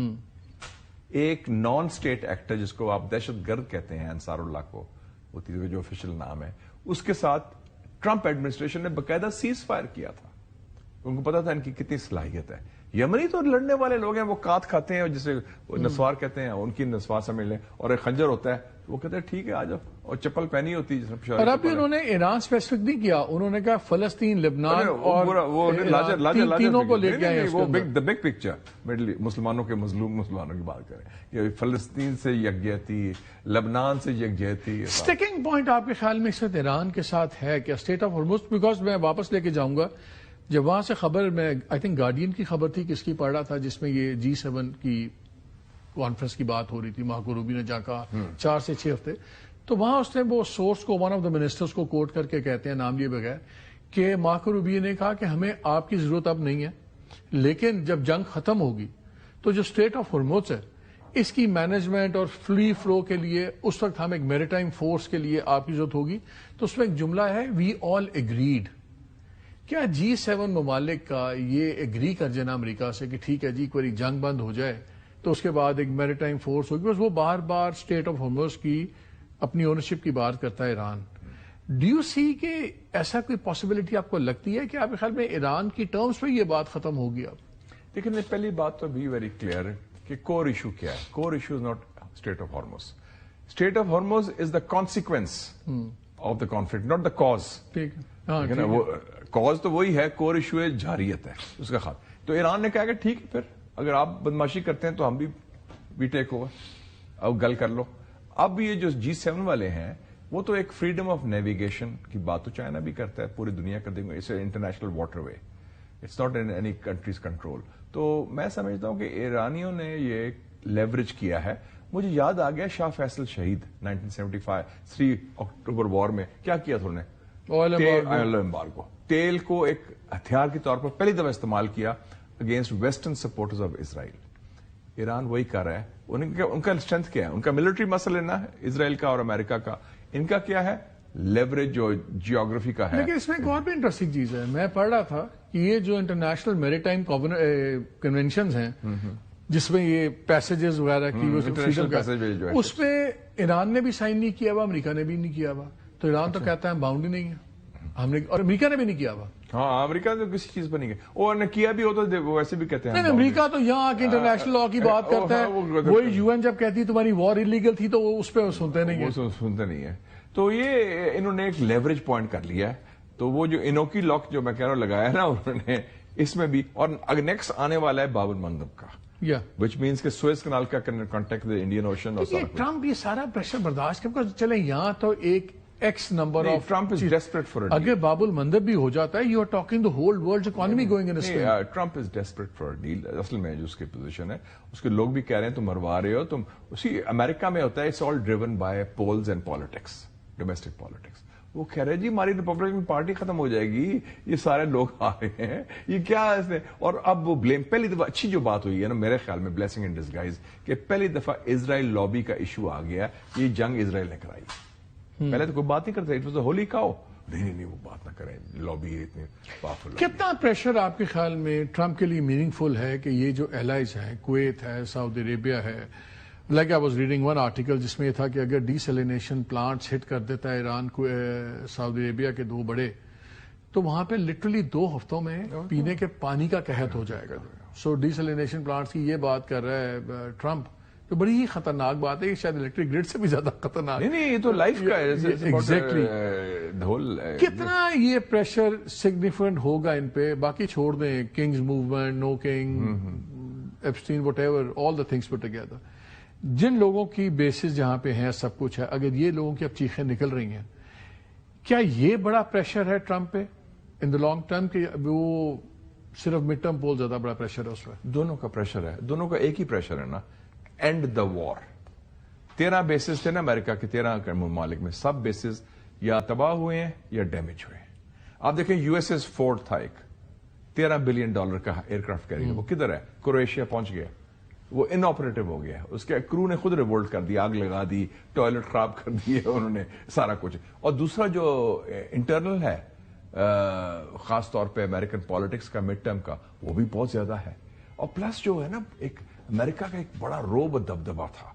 ایک نان اسٹیٹ ایکٹر جس کو آپ دہشت گرد کہتے ہیں, انصار اللہ کو, ہوتیز کا جو آفیشیل نام ہے, اس کے ساتھ ٹرمپ ایڈمنسٹریشن نے باقاعدہ سیز فائر کیا تھا. ان کو پتا تھا ان کی کتنی صلاحیت ہے. یمنی تو لڑنے والے لوگ ہیں, وہ کات کھاتے ہیں, جسے نسوار کہتے ہیں, ان کی نسوار سمجھ لیں, اور ایک خنجر ہوتا ہے, وہ کہتے ہیں ٹھیک ہے آ جاؤ, اور چپل پہنی ہوتی ہے. اور اب بھی انہوں نے ایران اسپیسیفک نہیں کیا, انہوں نے کہا فلسطین, لبنان اور تینوں کو لے کے آئے. وہ بگ پکچر مسلمانوں کے مظلوم مسلمانوں کی بات کریں, یہ فلسطین سے یکجہتی, لبنان سے یکجہتی. سٹیکنگ پوائنٹ آپ کے خیال میں اس وقت ایران کے ساتھ ہے کیا اسٹیٹ آف ہرمز؟ بیکاز میں واپس لے کے جاؤں گا, جب وہاں سے خبر, میں آئی تھنک گارڈین کی خبر تھی, کس کی پڑھ رہا تھا, جس میں یہ G7 کی کانفرنس کی بات ہو رہی تھی, مارکو روبیو نے جا کہا 4 سے 6 ہفتے, تو وہاں اس نے وہ سورس کو, ون آف دا منسٹرز کو کوٹ کر کے کہتے ہیں, نام لیے بغیر, کہ مارکو روبیو نے کہا کہ ہمیں آپ کی ضرورت اب نہیں ہے, لیکن جب جنگ ختم ہوگی تو جو اسٹیٹ آف ہرمز ہے اس کی مینجمنٹ اور فری فلو کے لیے اس وقت ہم ایک میریٹائم فورس کے لیے آپ کی ضرورت ہوگی. تو اس میں ایک جملہ ہے, وی آل ایگریڈ. کیا G7 ممالک کا یہ ایگری کر جانا امریکہ سے کہ ٹھیک ہے جی ایک بار جنگ بند ہو جائے تو اس کے بعد ایک میریٹائم فورس ہوگی, بس وہ بار بار اسٹیٹ آف ہرمز کی اپنی اونرشپ کی بات کرتا ہے ایران. ڈو یو سی کہ ایسا کوئی پاسبلٹی آپ کو لگتی ہے کہ آپ کے خیال میں ایران کی ٹرمز پہ یہ بات ختم ہوگی اب؟ لیکن پہلی بات تو بھی ویری کلیئر ہے کہ کور ایشو کیا ہے. Core issue is not strait of Hormuz. Strait of Hormuz is the consequence of the conflict, not the cause. ٹھیک ہے, وہ کاز تو وہی ہے, کور ایشو ہے جاریت ہے اس کا خاتمہ. تو ایران نے کہا کہ ٹھیک ہے, پھر اگر آپ بدماشی کرتے ہیں تو ہم بھی ٹیک اوور, اب گل کر لو. اب یہ جو G7 والے ہیں وہ تو ایک فریڈم آف نیویگیشن کی بات تو چائنا بھی کرتا ہے, پوری دنیا کر دیں گے, it's a international waterway, it's not in any countries control. تو میں سمجھتا ہوں کہ ایرانیوں نے یہ لیوریج کیا ہے. مجھے یاد آ گیا شاہ فیصل شہید 1975 3 اکتوبر وار میں کیا کیا تھا انہوں نے, آئل ایمبارگو, تیل کو ایک ہتھیار کے طور پر پہلی دفعہ استعمال کیا against western supporters of Israel. Iran وہی کر رہا ہے. ان کا اسٹرینتھ کیا ہے؟ ان کا ملٹری مسل لینا ہے اسرائیل کا اور امریکہ کا. ان کا کیا ہے؟ لیوریج جو جیوگرافی کا ہے. لیکن اس میں ایک اور بھی انٹرسٹنگ چیز ہے, میں پڑھ رہا تھا کہ یہ جو انٹرنیشنل میری ٹائم کنونشنز ہیں جس میں یہ پیسجز وغیرہ کی, اس پہ ایران نے بھی سائن نہیں کیا ہوا, امریکہ نے بھی نہیں کیا ہوا. تو ایران تو کہتا ہے باؤنڈ ہی نہیں ہے, ہم نے, اور امریکہ نے بھی نہیں کیا ہوا. ہاں, امریکہ تو کسی چیز پر نہیں گیا, اور نے کیا بھی ہوتا وہ ویسے بھی کہتے ہیں. امریکہ تو یہاں کی انٹرنیشنل لا کی بات کرتا ہے, وہی UN جب کہتی تمہاری وار انلیگل تھی تو وہ اس پہ سنتے نہیں ہیں. سنتے نہیں ہے. تو یہ انہوں نے ایک لیوریج پوائنٹ کر لیا ہے. تو وہ جو انوکی لاک جو میں کہہ رہا ہوں لگایا نا انہوں نے اس میں بھی, اور اگر نیکسٹ آنے والا ہے باب المندب کا, وچ مینس کہ سوئز کینال کا کانٹیکٹ انڈین اوشن. اور ٹرمپ یہ سارا پریشر برداشت کر چلے یہاں تو ایک x number of Trump is desperate for اگر باب المندب بھی ہو جاتا ہے, you are talking the whole world economy going in Trump is desperate for deal. اصل میں جو اس کی پوزیشن ہے, اس کے لوگ بھی کہہ رہے ہیں تم مروا رہے ہو, تم اسی امریکہ میں ہوتا ہے it's all driven by polls and politics, domestic politics. وہ کہہ رہے جی ہماری ریپبلکن پارٹی ختم ہو جائے گی, یہ سارے لوگ آ رہے ہیں, یہ کیا ہے اس نے. اور اب وہ بلیم, پہلی دفعہ اچھی جو بات ہوئی ہے نا میرے خیال میں بلیسنگ ان ڈسگائز, کہ پہلی دفعہ اسرائیل لابی کا ایشو آ گیا, یہ جنگ اسرائیل نے کرائی. پہلے تو کوئی بات نہیں کرتا, اٹ واز اے ہولی کاؤ. نہیں وہ بات نہ کریں, لابی اتنی پاورفل. کتنا پریشر آپ کے خیال میں ٹرمپ کے لیے میننگ فل ہے کہ یہ جو الائز ہیں, کویت ہے, سعودی عربیہ ہے, like I was reading one article جس میں یہ تھا کہ اگر ڈی سیلینیشن پلانٹس ہٹ کر دیتا ہے ایران کو, سعودی عربیہ کے 2 بڑے, تو وہاں پہ لٹرلی 2 ہفتوں میں پینے کے پانی کا قحط ہو جائے گا. سو ڈی سیلینیشن پلانٹس کی یہ بات کر رہا ہے ٹرمپ, تو بڑی ہی خطرناک بات ہے, شاید الیکٹرک گرڈ سے بھی زیادہ خطرناک. نہیں یہ تو لائف کا ہے. ایگزیکٹلی کتنا یہ پریشر سگنیفیکنٹ ہوگا ان پہ. باقی چھوڑ دیں, kings movement, no king, Epstein, whatever, all the things put together. جن لوگوں کی بیسز جہاں پہ ہیں سب کچھ ہے, اگر یہ لوگوں کی اب چیخیں نکل رہی ہیں, کیا یہ بڑا پریشر ہے ٹرمپ پہ ان دا لانگ ٹرم, کہ وہ صرف مڈ ٹرم پول زیادہ بڑا پریشر ہے اس پہ؟ دونوں کا پریشر ہے, دونوں کا ایک ہی پریشر ہے نا, اینڈ دا وار. 13 بیسز تھے نا امریکہ کے 13 ممالک میں, سب بیسز یا تباہ ہوئے ہیں یا ڈیمیج ہوئے ہیں. آپ دیکھیں یو ایس ایس فورڈ تھا ایک $13 بلین کا ایئر کرافٹ کیریئر, وہ کدھر ہے؟ کرویشیا پہنچ گیا, وہ ان آپریٹو ہو گیا. اس کے کرو نے خود ریوولٹ کر دی, آگ لگا دی, ٹوائلٹ خراب کر دیے انہوں نے, سارا کچھ. اور دوسرا جو انٹرنل ہے خاص طور پہ امریکن پالیٹکس کا مڈ ٹرم کا, وہ بھی بہت زیادہ ہے. اور پلس جو ہے نا, ایک امریکہ کا ایک بڑا روب دبدبا تھا,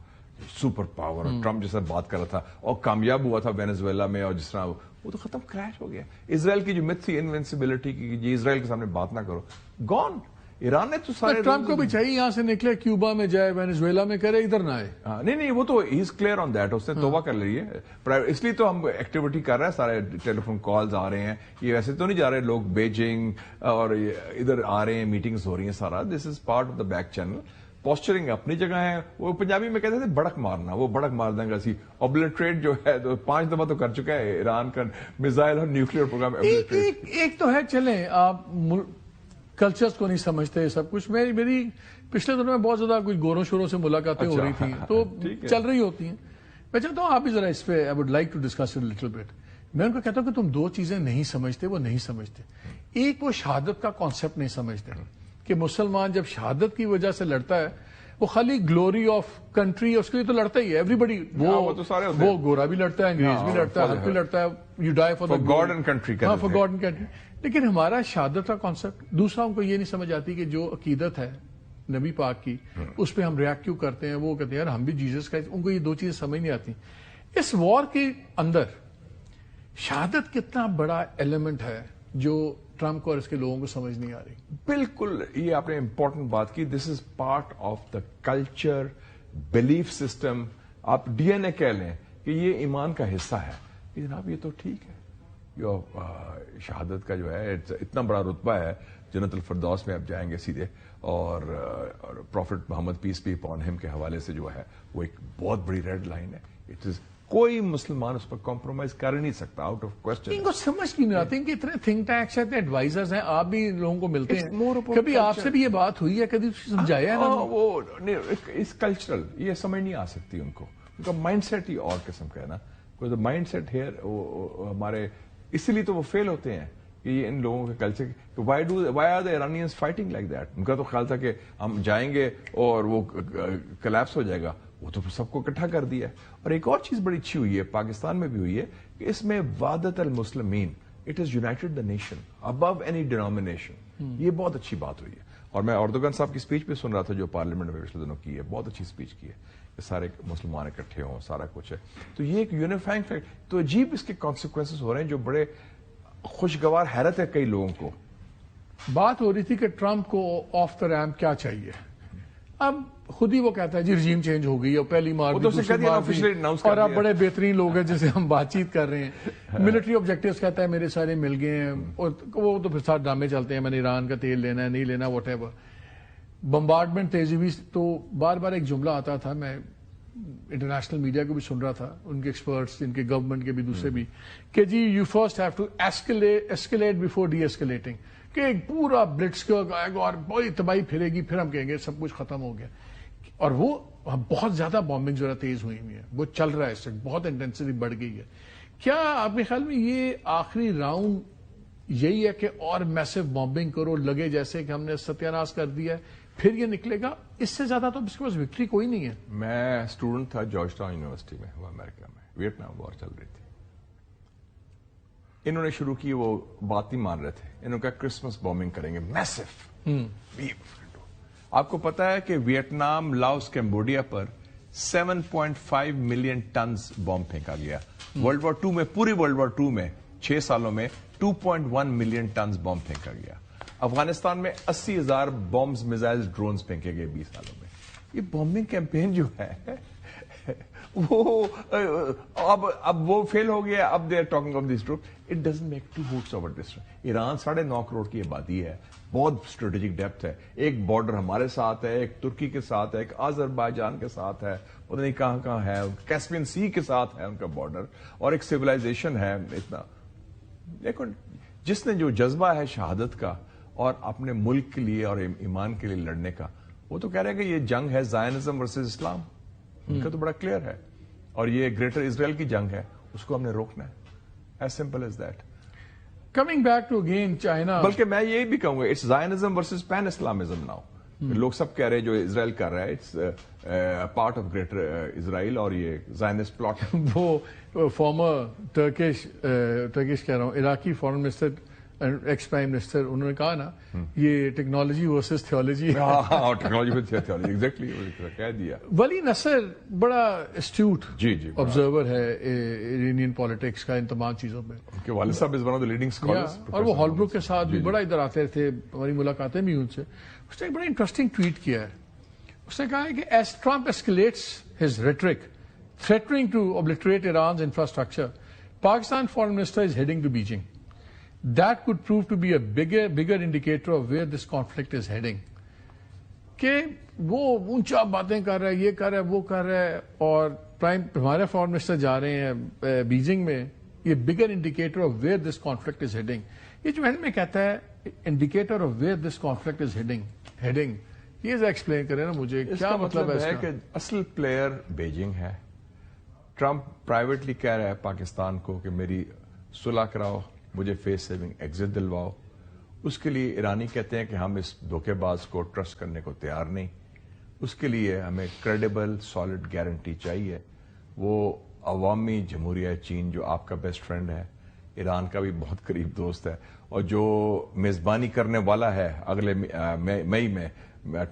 سپر پاور, ٹرمپ جیسا بات کر رہا تھا اور کامیاب ہوا تھا وینزویلا میں, اور جس طرح وہ تو ختم, کریش ہو گیا. اسرائیل کی جو مت تھی انوینسیبلٹی کی, یہ اسرائیل کے سامنے بات نہ کرو, گون. ایران نے تو سارے, ٹرمپ کو بھی چاہیے یہاں سے نکلے, کیوبا میں جائے, وینزویلا میں کرے, ادھر نہ آئے. نہیں وہ تو ہی از کلیئر آن دیٹ, اس نے توبہ کر لی ہے. اس لیے تو ہم ایکٹیویٹی کر رہے ہیں, سارے ٹیلی فون کالز آ رہے ہیں. یہ ویسے تو نہیں جا رہے لوگ بیجنگ اور ادھر آ رہے ہیں, میٹنگز ہو رہی ہیں, سارا this is part of the back channel. Posturing اپنی جگہ ہے. وہ پنجابی میں کہتے تھے بڑک مارنا, وہ بڑک مار دیں گا. اوبلٹریٹ جو ہے تو 5 دفعہ تو کر چکا ہے ایران کا میزائل اور نیوکلیئر پروگرام. ایک تو ہے, چلیں آپ کلچرز کو نہیں سمجھتے سب کچھ. میری پچھلے دنوں میں بہت زیادہ کچھ گوروں شوروں سے ملاقاتیں ہو رہی تھیں, تو چل رہی ہوتی ہیں. میں چاہتا ہوں آپ بھی ذرا اس پہ, I would like to discuss it little bit. میں ان کو کہتا ہوں کہ تم 2 چیزیں نہیں سمجھتے, وہ نہیں سمجھتے. ایک, وہ شہادت کا کانسیپٹ نہیں سمجھتے کہ مسلمان جب شہادت کی وجہ سے لڑتا ہے, وہ خالی گلوری آف کنٹری, اس کے لیے تو لڑتا ہی ہے ایوری بڈی. وہ گورا بھی لڑتا ہے, انگریز بھی لڑتا ہے, ہر کوئی لڑتا ہے. You die for God and country, for God and country. لیکن ہمارا شہادت کا کانسیپٹ, دوسرا ان کو یہ نہیں سمجھ آتی کہ جو عقیدت ہے نبی پاک کی, اس پہ ہم ریاکٹ کیوں کرتے ہیں. وہ کہتے ہیں یار ہم بھی جیزس کا, ان کو یہ 2 چیزیں سمجھ نہیں آتی. اس وار کے اندر شہادت کتنا بڑا ایلیمنٹ ہے جو ٹرمپ کو اور اس کے لوگوں کو سمجھ نہیں آ رہی. بالکل, یہ آپ نے امپورٹنٹ بات کی. This is part of the culture, belief system. آپ ڈی این اے کہہ لیں کہ یہ ایمان کا حصہ ہے. جناب یہ تو ٹھیک ہے, شہادت کا جو ہے اتنا بڑا رتبہ ہے, جنت الفردوس میں آپ جائیں گے سیدھے, اور prophet Muhammad peace be upon ہم کے حوالے سے جو ہے وہ ایک بہت بڑی ریڈ لائن ہے. اٹ از, کوئی مسلمان اس پر کمپرومائز کر ہی نہیں سکتا, آؤٹ آف کوشچن. ان کو سمجھ کیوں نہیں آتی کہ اتنے تھنک ٹینکس ہیں, ایڈوائزرز ہیں, آپ بھی لوگوں کو ملتے ہیں, کبھی آپ سے بھی یہ بات ہوئی ہے, کبھی سمجھایا ہے نا؟ وہ اس کلچرل یہ سمجھ نہیں آ سکتی ان کو, ان کا مائنڈ سیٹ ہی اور قسم کا ہے نا. کوئی مائنڈ سیٹ ہیئر ہمارے, اسی لیے تو وہ فیل ہوتے ہیں کہ یہ ان لوگوں کے culture. Why are the Iranians fighting like that? ان کا تو خیال تھا کہ ہم جائیں گے اور وہ کلیپس ہو جائے گا. وہ تو سب کو اکٹھا کر دیا. اور ایک اور چیز بڑی اچھی ہوئی ہے, پاکستان میں بھی ہوئی ہے, کہ اس میں وحدت المسلمین, it is united the nation above any denomination. یہ بہت اچھی بات ہوئی ہے. اور میں اردوگان صاحب کی اسپیچ بھی سن رہا تھا جو پارلیمنٹ میں پچھلے دنوں کی ہے, بہت اچھی اسپیچ کی ہے, کہ سارے مسلمان اکٹھے ہوں, سارا کچھ ہے. تو یہ ایک یونیفائنگ فیکٹ. تو عجیب اس کے کانسیکوینسز ہو رہے ہیں جو بڑے خوشگوار, حیرت ہے کئی لوگوں کو. بات ہو رہی تھی کہ ٹرمپ کو آف دا ریمپ کیا چاہیے, اب خود ہی وہ کہتا ہے جی رجیم چینج ہو گئی اور پہلی مار وہ تو اسے کہہ دیا نا officially announce کر اور آپ دیا. بڑے بہترین لوگ ہیں جسے ہم بات چیت کر رہے ہیں. ملٹری آبجیکٹیوز کہتا ہے میرے سارے مل گئے ہیں اور وہ تو پھر ساتھ ڈرامے چلتے ہیں میں نے ایران کا تیل لینا ہے نہیں لینا واٹ ایور. بمبارڈمنٹ تیزی ہوئی تو بار بار ایک جملہ آتا تھا, میں انٹرنیشنل میڈیا کو بھی سن رہا تھا, ان کے ایکسپرٹس ان کے گورنمنٹ کے بھی دوسرے بھی, کہ جی you first have to escalate before deescalating, کہ ایک پورا بلٹسکرگ آئے گا اور بڑی تباہی پھرے گی پھر ہم کہیں گے سب کچھ ختم ہو گیا. اور وہ بہت زیادہ بامبنگ جو ہے تیز ہوئی ہوئی ہے, وہ چل رہا ہے اس وقت, بہت انٹینسٹی بڑھ گئی ہے. کیا آپ کے خیال میں یہ آخری راؤنڈ یہی ہے کہ اور میسو بامبنگ کرو, لگے جیسے کہ ہم نے ستیاناش کر دیا ہے, پھر یہ نکلے گا؟ اس سے زیادہ تو اس کے پاس وکٹری کوئی نہیں ہے. میں اسٹوڈنٹ تھا جارج ٹاؤن یونیورسٹی میں, وہ امریکہ میں ویٹنام وار چل رہی تھی. انہوں نے شروع کی, وہ بات نہیں مان رہے تھے, انہوں نے کہا کرسمس بامبنگ کریں گے میسو. آپ کو پتا ہے کہ ویٹنام, لاؤس, کمبوڈیا پر 7.5 ملین ٹنز بامب پھینکا گیا. ورلڈ وار 2 میں, پوری ورلڈ وار 2 میں 6 سالوں میں 2.1 ملین ٹنز بامب پھینکا گیا. افغانستان میں 80,000 بامبز, میزائلز, ڈرونز پھینکے گئے 20 سالوں میں. یہ بامبنگ کیمپین جو ہے وہ اب وہ فیل ہو گیا. اب they are talking of this troop. It doesn't make two hoots over this. Iran 9.5 crore کی آبادی ہے, بہت اسٹریٹجک ڈیپتھ ہے. ایک بارڈر ہمارے ساتھ ہے, ایک ترکی کے ساتھ ہے, ایک آذربائیجان کے ساتھ ہے, پتہ نہیں کہاں کہاں ہے, کیسپین سی کے ساتھ ہے ان کا بارڈر, اور ایک سویلائزیشن ہے اتنا. لیکن جس نے جو جذبہ ہے شہادت کا اور اپنے ملک کے لیے اور ایمان کے لیے لڑنے کا, وہ تو کہہ رہے ہیں کہ یہ جنگ ہے زائنزم ورسز اسلام. ان کا تو بڑا کلیئر ہے, اور یہ گریٹر اسرائیل کی جنگ ہے, اس کو ہم نے روکنا ہے. As simple as that. Coming back to again China, بلکہ میں یہی بھی کہوں گا it's Zionism versus pan Islamism now. لوگ سب کہہ رہے ہیں جو اسرائیل کر رہا ہے it's part of greater Israel, اور یہ زائنسٹ پلاٹ. وہ فارمر ٹرکش کہہ رہا ہوں, Iraqi foreign minister, ex prime minister, انہوں نے کہا نا یہ technology versus theology. Technology exactly کہہ دیا. ولی نصر بڑا اسٹیوٹ جی آبزرور ہے ایرانین پالیٹکس کا, ان تمام چیزوں میں. ان کے والد صاحب is one of the leading scholars, اور وہ ہال بروک کے ساتھ بھی بڑا ادھر آتے تھے, ہماری ملاقاتیں بھی ان سے. اس نے ایک بڑا انٹرسٹنگ ٹویٹ کیا ہے. اس نے کہا ہے کہ as Trump escalates his rhetoric threatening to obliterate Iran's infrastructure, Pakistan foreign minister is heading to Beijing. That could prove to be a bigger indicator of where this conflict is heading. کہ وہ اونچا باتیں کر رہا ہے, یہ کر رہا ہے, وہ کر رہا ہے, اور ہمارے فارن منسٹر جا رہے ہیں بیجنگ میں. یہ bigger indicator of where this conflict is heading. یہ جو اینڈ میں کہتا ہے indicator of where this conflict is heading, یہ ایکسپلین کریں نا مجھے کیا مطلب ہے. کہ اصل پلیئر بیجنگ ہے. ٹرمپ پرائیویٹلی کہہ رہا ہے پاکستان کو کہ میری صلح کراؤ, مجھے فیس سیونگ ایگزٹ دلواؤ. اس کے لیے ایرانی کہتے ہیں کہ ہم اس دھوکے باز کو ٹرسٹ کرنے کو تیار نہیں. اس کے لیے ہمیں کریڈیبل سالڈ گارنٹی چاہیے. وہ عوامی جمہوریہ چین جو آپ کا بیسٹ فرینڈ ہے, ایران کا بھی بہت قریب دوست ہے, اور جو میزبانی کرنے والا ہے اگلے مئی میں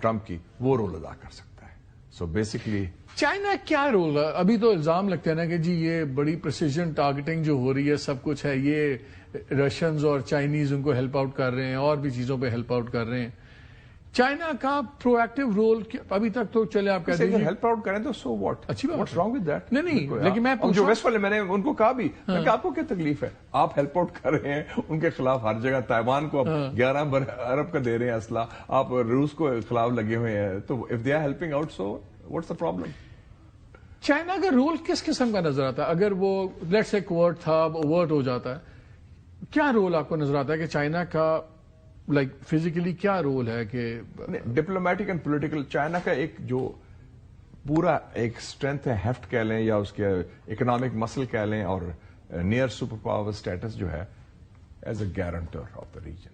ٹرمپ کی, وہ رول ادا کر سکتا ہے. سو بیسکلی چائنا کیا رول ہے؟ ابھی تو الزام لگتے ہیں نا کہ جی یہ بڑی پریسیجن ٹارگیٹنگ جو ہو رہی ہے, سب کچھ ہے, یہ رشینز اور چائنیز ان کو ہیلپ آؤٹ کر رہے ہیں, اور بھی چیزوں پہ ہیلپ آؤٹ کر رہے ہیں. چائنا کا پرو ایکٹیو رول ابھی تک تو چلے آپ کہتے ہیں ہیلپ آؤٹ کریں تو سو واٹ, اچھی بات, واٹس رانگ ود دیٹ. نہیں لیکن میں جو ویسٹ والے, میں نے ان کو کہا بھی کہ آپ کو کیا تکلیف ہے, آپ ہیلپ آؤٹ کر رہے ہیں ان کے خلاف ہر جگہ. تائیوان کو 11 ارب کا دے رہے ہیں اسلحہ, آپ روس کو خلاف لگے ہوئے ہیں, تو if they are helping out so what's the problem. China کا رول کس قسم کا نظر آتا ہے؟ اگر وہ لیٹس سے کوورٹ تھا, اوورٹ ہو جاتا ہے, کیا رول آپ کو نظر آتا ہے کہ چائنا کا لائک فزیکلی کیا رول ہے؟ کہ ڈپلومیٹک اینڈ پولیٹیکل چائنا کا ایک جو پورا ایک اسٹرینتھ ہے, ہیفٹ کہہ لیں یا اس کے اکنامک مسل کہہ لیں, اور نیئر سپر پاور اسٹیٹس جو ہے as a guarantor of the region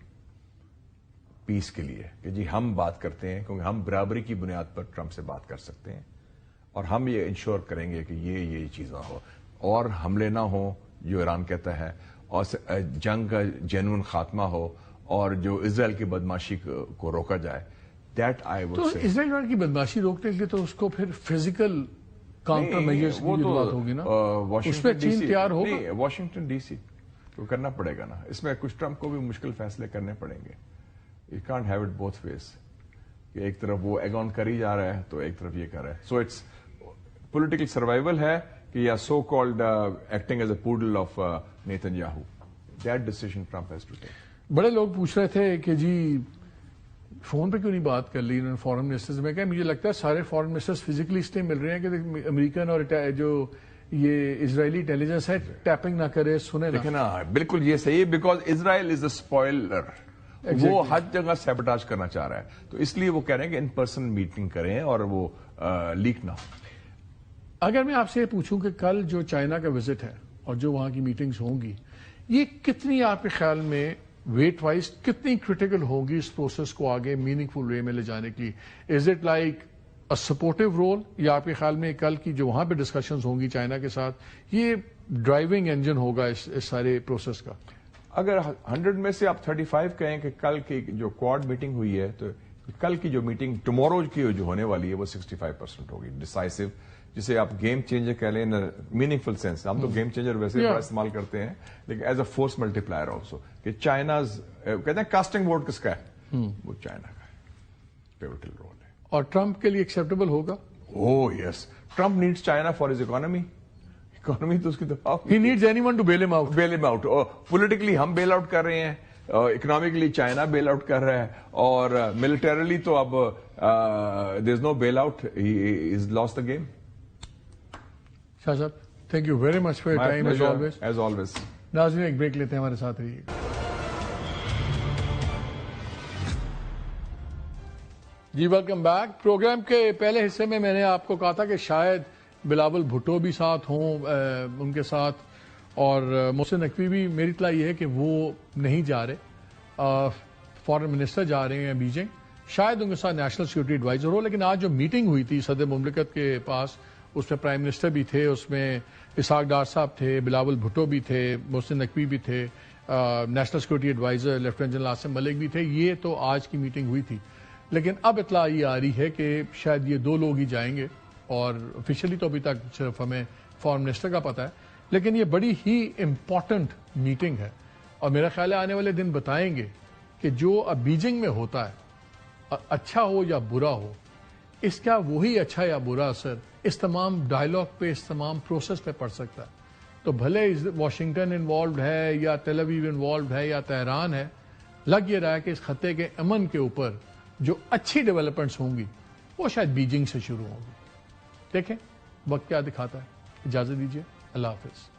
peace کے لیے, کہ جی ہم بات کرتے ہیں کیونکہ ہم برابری کی بنیاد پر ٹرمپ سے بات کر سکتے ہیں, اور ہم یہ انشور کریں گے کہ یہ چیزیں ہو اور حملے نہ ہو جو ایران کہتا ہے, اور جنگ کا جینون خاتمہ ہو, اور جو اسرائیل کی بدماشی کو روکا جائے. دیٹ آئی وڈ سے اسرائیل کی بدماشی روکنے کے لیے تو اس کو پھر فزیکل کاؤنٹر میجرز کی ضرورت ہوگی نا, اس پہ چین تیار ہوگا. واشنگٹن ڈی سی کو کرنا پڑے گا نا, اس میں کچھ ٹرمپ کو بھی مشکل فیصلے کرنے پڑیں گے. You can't have it both ways. کہ ایک طرف وہ ایگ آن کر ہی جا رہا ہے تو ایک طرف یہ کر رہا ہے. سو اٹس پولیٹیکل سروائیول ہے کہ یا so called acting as a poodle of Netanyahu. That decision Trump has to take. بڑے لوگ پوچھ رہے تھے کہ جی فون پہ کیوں نہیں بات کر لی انہوں نے فارن منسٹرز میں. کہ مجھے لگتا ہے سارے فارن منسٹرز فزیکلی اس لیے مل رہے ہیں کہ امریکن اور جو یہ اسرائیلی انٹیلیجنس ہے ٹیپنگ نہ کرے, سنے نہ. لیکن بالکل یہ صحیح ہے, because Israel is a spoiler. وہ ہر جگہ سیبوٹاج کرنا چاہ رہا ہے, تو اس لیے وہ کہہ رہے ہیں کہ ان پرسن میٹنگ کریں اور وہ لیک نہ ہو. اگر میں آپ سے یہ پوچھوں کہ کل جو چائنا کا وزٹ ہے اور جو وہاں کی میٹنگز ہوں گی, یہ کتنی آپ کے خیال میں ویٹ وائز کتنی کریٹیکل ہوگی اس پروسیس کو آگے میننگ فل وے میں لے جانے کی؟ Is it like a supportive role, یا آپ کے خیال میں کل کی جو وہاں پہ ڈسکشنز ہوں گی چائنا کے ساتھ یہ ڈرائیونگ انجن ہوگا اس سارے پروسیس کا؟ اگر 100 میں سے آپ 35 کہیں کہ کل کی جو کوڈ میٹنگ ہوئی ہے, تو کل کی جو میٹنگ ٹمورو کی جو ہونے والی ہے وہ 65% ہوگی ڈیسائسو, جسے آپ گیم چینجر کہہ لیں میننگ فل سینس. ہم تو گیم چینجر ویسے بڑا استعمال کرتے ہیں, لیکن as a force multiplier also, کہ چائناز کہتے ہیں کاسٹنگ ووٹ کس کا ہے, وہ چائنا کا ہے, پیوٹل رول ہے. اور ٹرمپ کے لیے ایکسیپٹیبل ہوگا؟ Oh yes, Trump needs China for his economy. Economy تو اس کی دفاع. He needs anyone to bail him out. Bail him out. Politically ہم بیل آؤٹ کر رہے ہیں, اکنامکلی چائنا بیل آؤٹ کر رہا ہے, اور ملٹریلی تو اب there is no bail out. He has lost the game. شاہ صاحب, thank you very much for your time as always. As always. ناظرین ایک بریک لیتے ہیں, ہمارے ساتھ رہیے گا. جی ویلکم بیک. پروگرام کے پہلے حصے میں میں نے آپ کو کہا تھا کہ شاید بلاول بھٹو بھی ساتھ ہوں ان کے ساتھ, اور محسن نقوی بھی. میری اطلاع یہ ہے کہ وہ نہیں جا رہے, فارن منسٹر جا رہے ہیں بیجنگ, شاید ان کے ساتھ نیشنل سیکورٹی ایڈوائزر ہو. لیکن آج جو میٹنگ ہوئی تھی صدر مملکت کے پاس, اس میں پرائم منسٹر بھی تھے, اس میں اسحاق ڈار صاحب تھے, بلاول بھٹو بھی تھے, محسن نقوی بھی تھے, national security adviser lieutenant general Asim Malik بھی تھے. یہ تو آج کی میٹنگ ہوئی تھی, لیکن اب اطلاع یہ آ رہی ہے کہ شاید یہ 2 لوگ ہی جائیں گے, اور آفیشلی تو ابھی تک صرف ہمیں فارن منسٹر کا پتہ ہے. لیکن یہ بڑی ہی امپورٹنٹ میٹنگ ہے, اور میرا خیال ہے آنے والے دن بتائیں گے کہ جو اب بیجنگ میں ہوتا ہے, اچھا ہو یا برا ہو, اس کا وہی اچھا یا برا اثر اس تمام ڈائلاگ پہ, اس تمام پروسیس پہ پڑ سکتا ہے. تو بھلے واشنگٹن انوالوڈ ہے یا تیل اویو انوالوڈ ہے یا تہران ہے, لگ یہ رہا ہے کہ اس خطے کے امن کے اوپر جو اچھی ڈیولپمنٹس ہوں گی وہ شاید بیجنگ سے شروع ہوں گی. دیکھیں وقت کیا دکھاتا ہے. اجازت دیجیے, اللہ حافظ.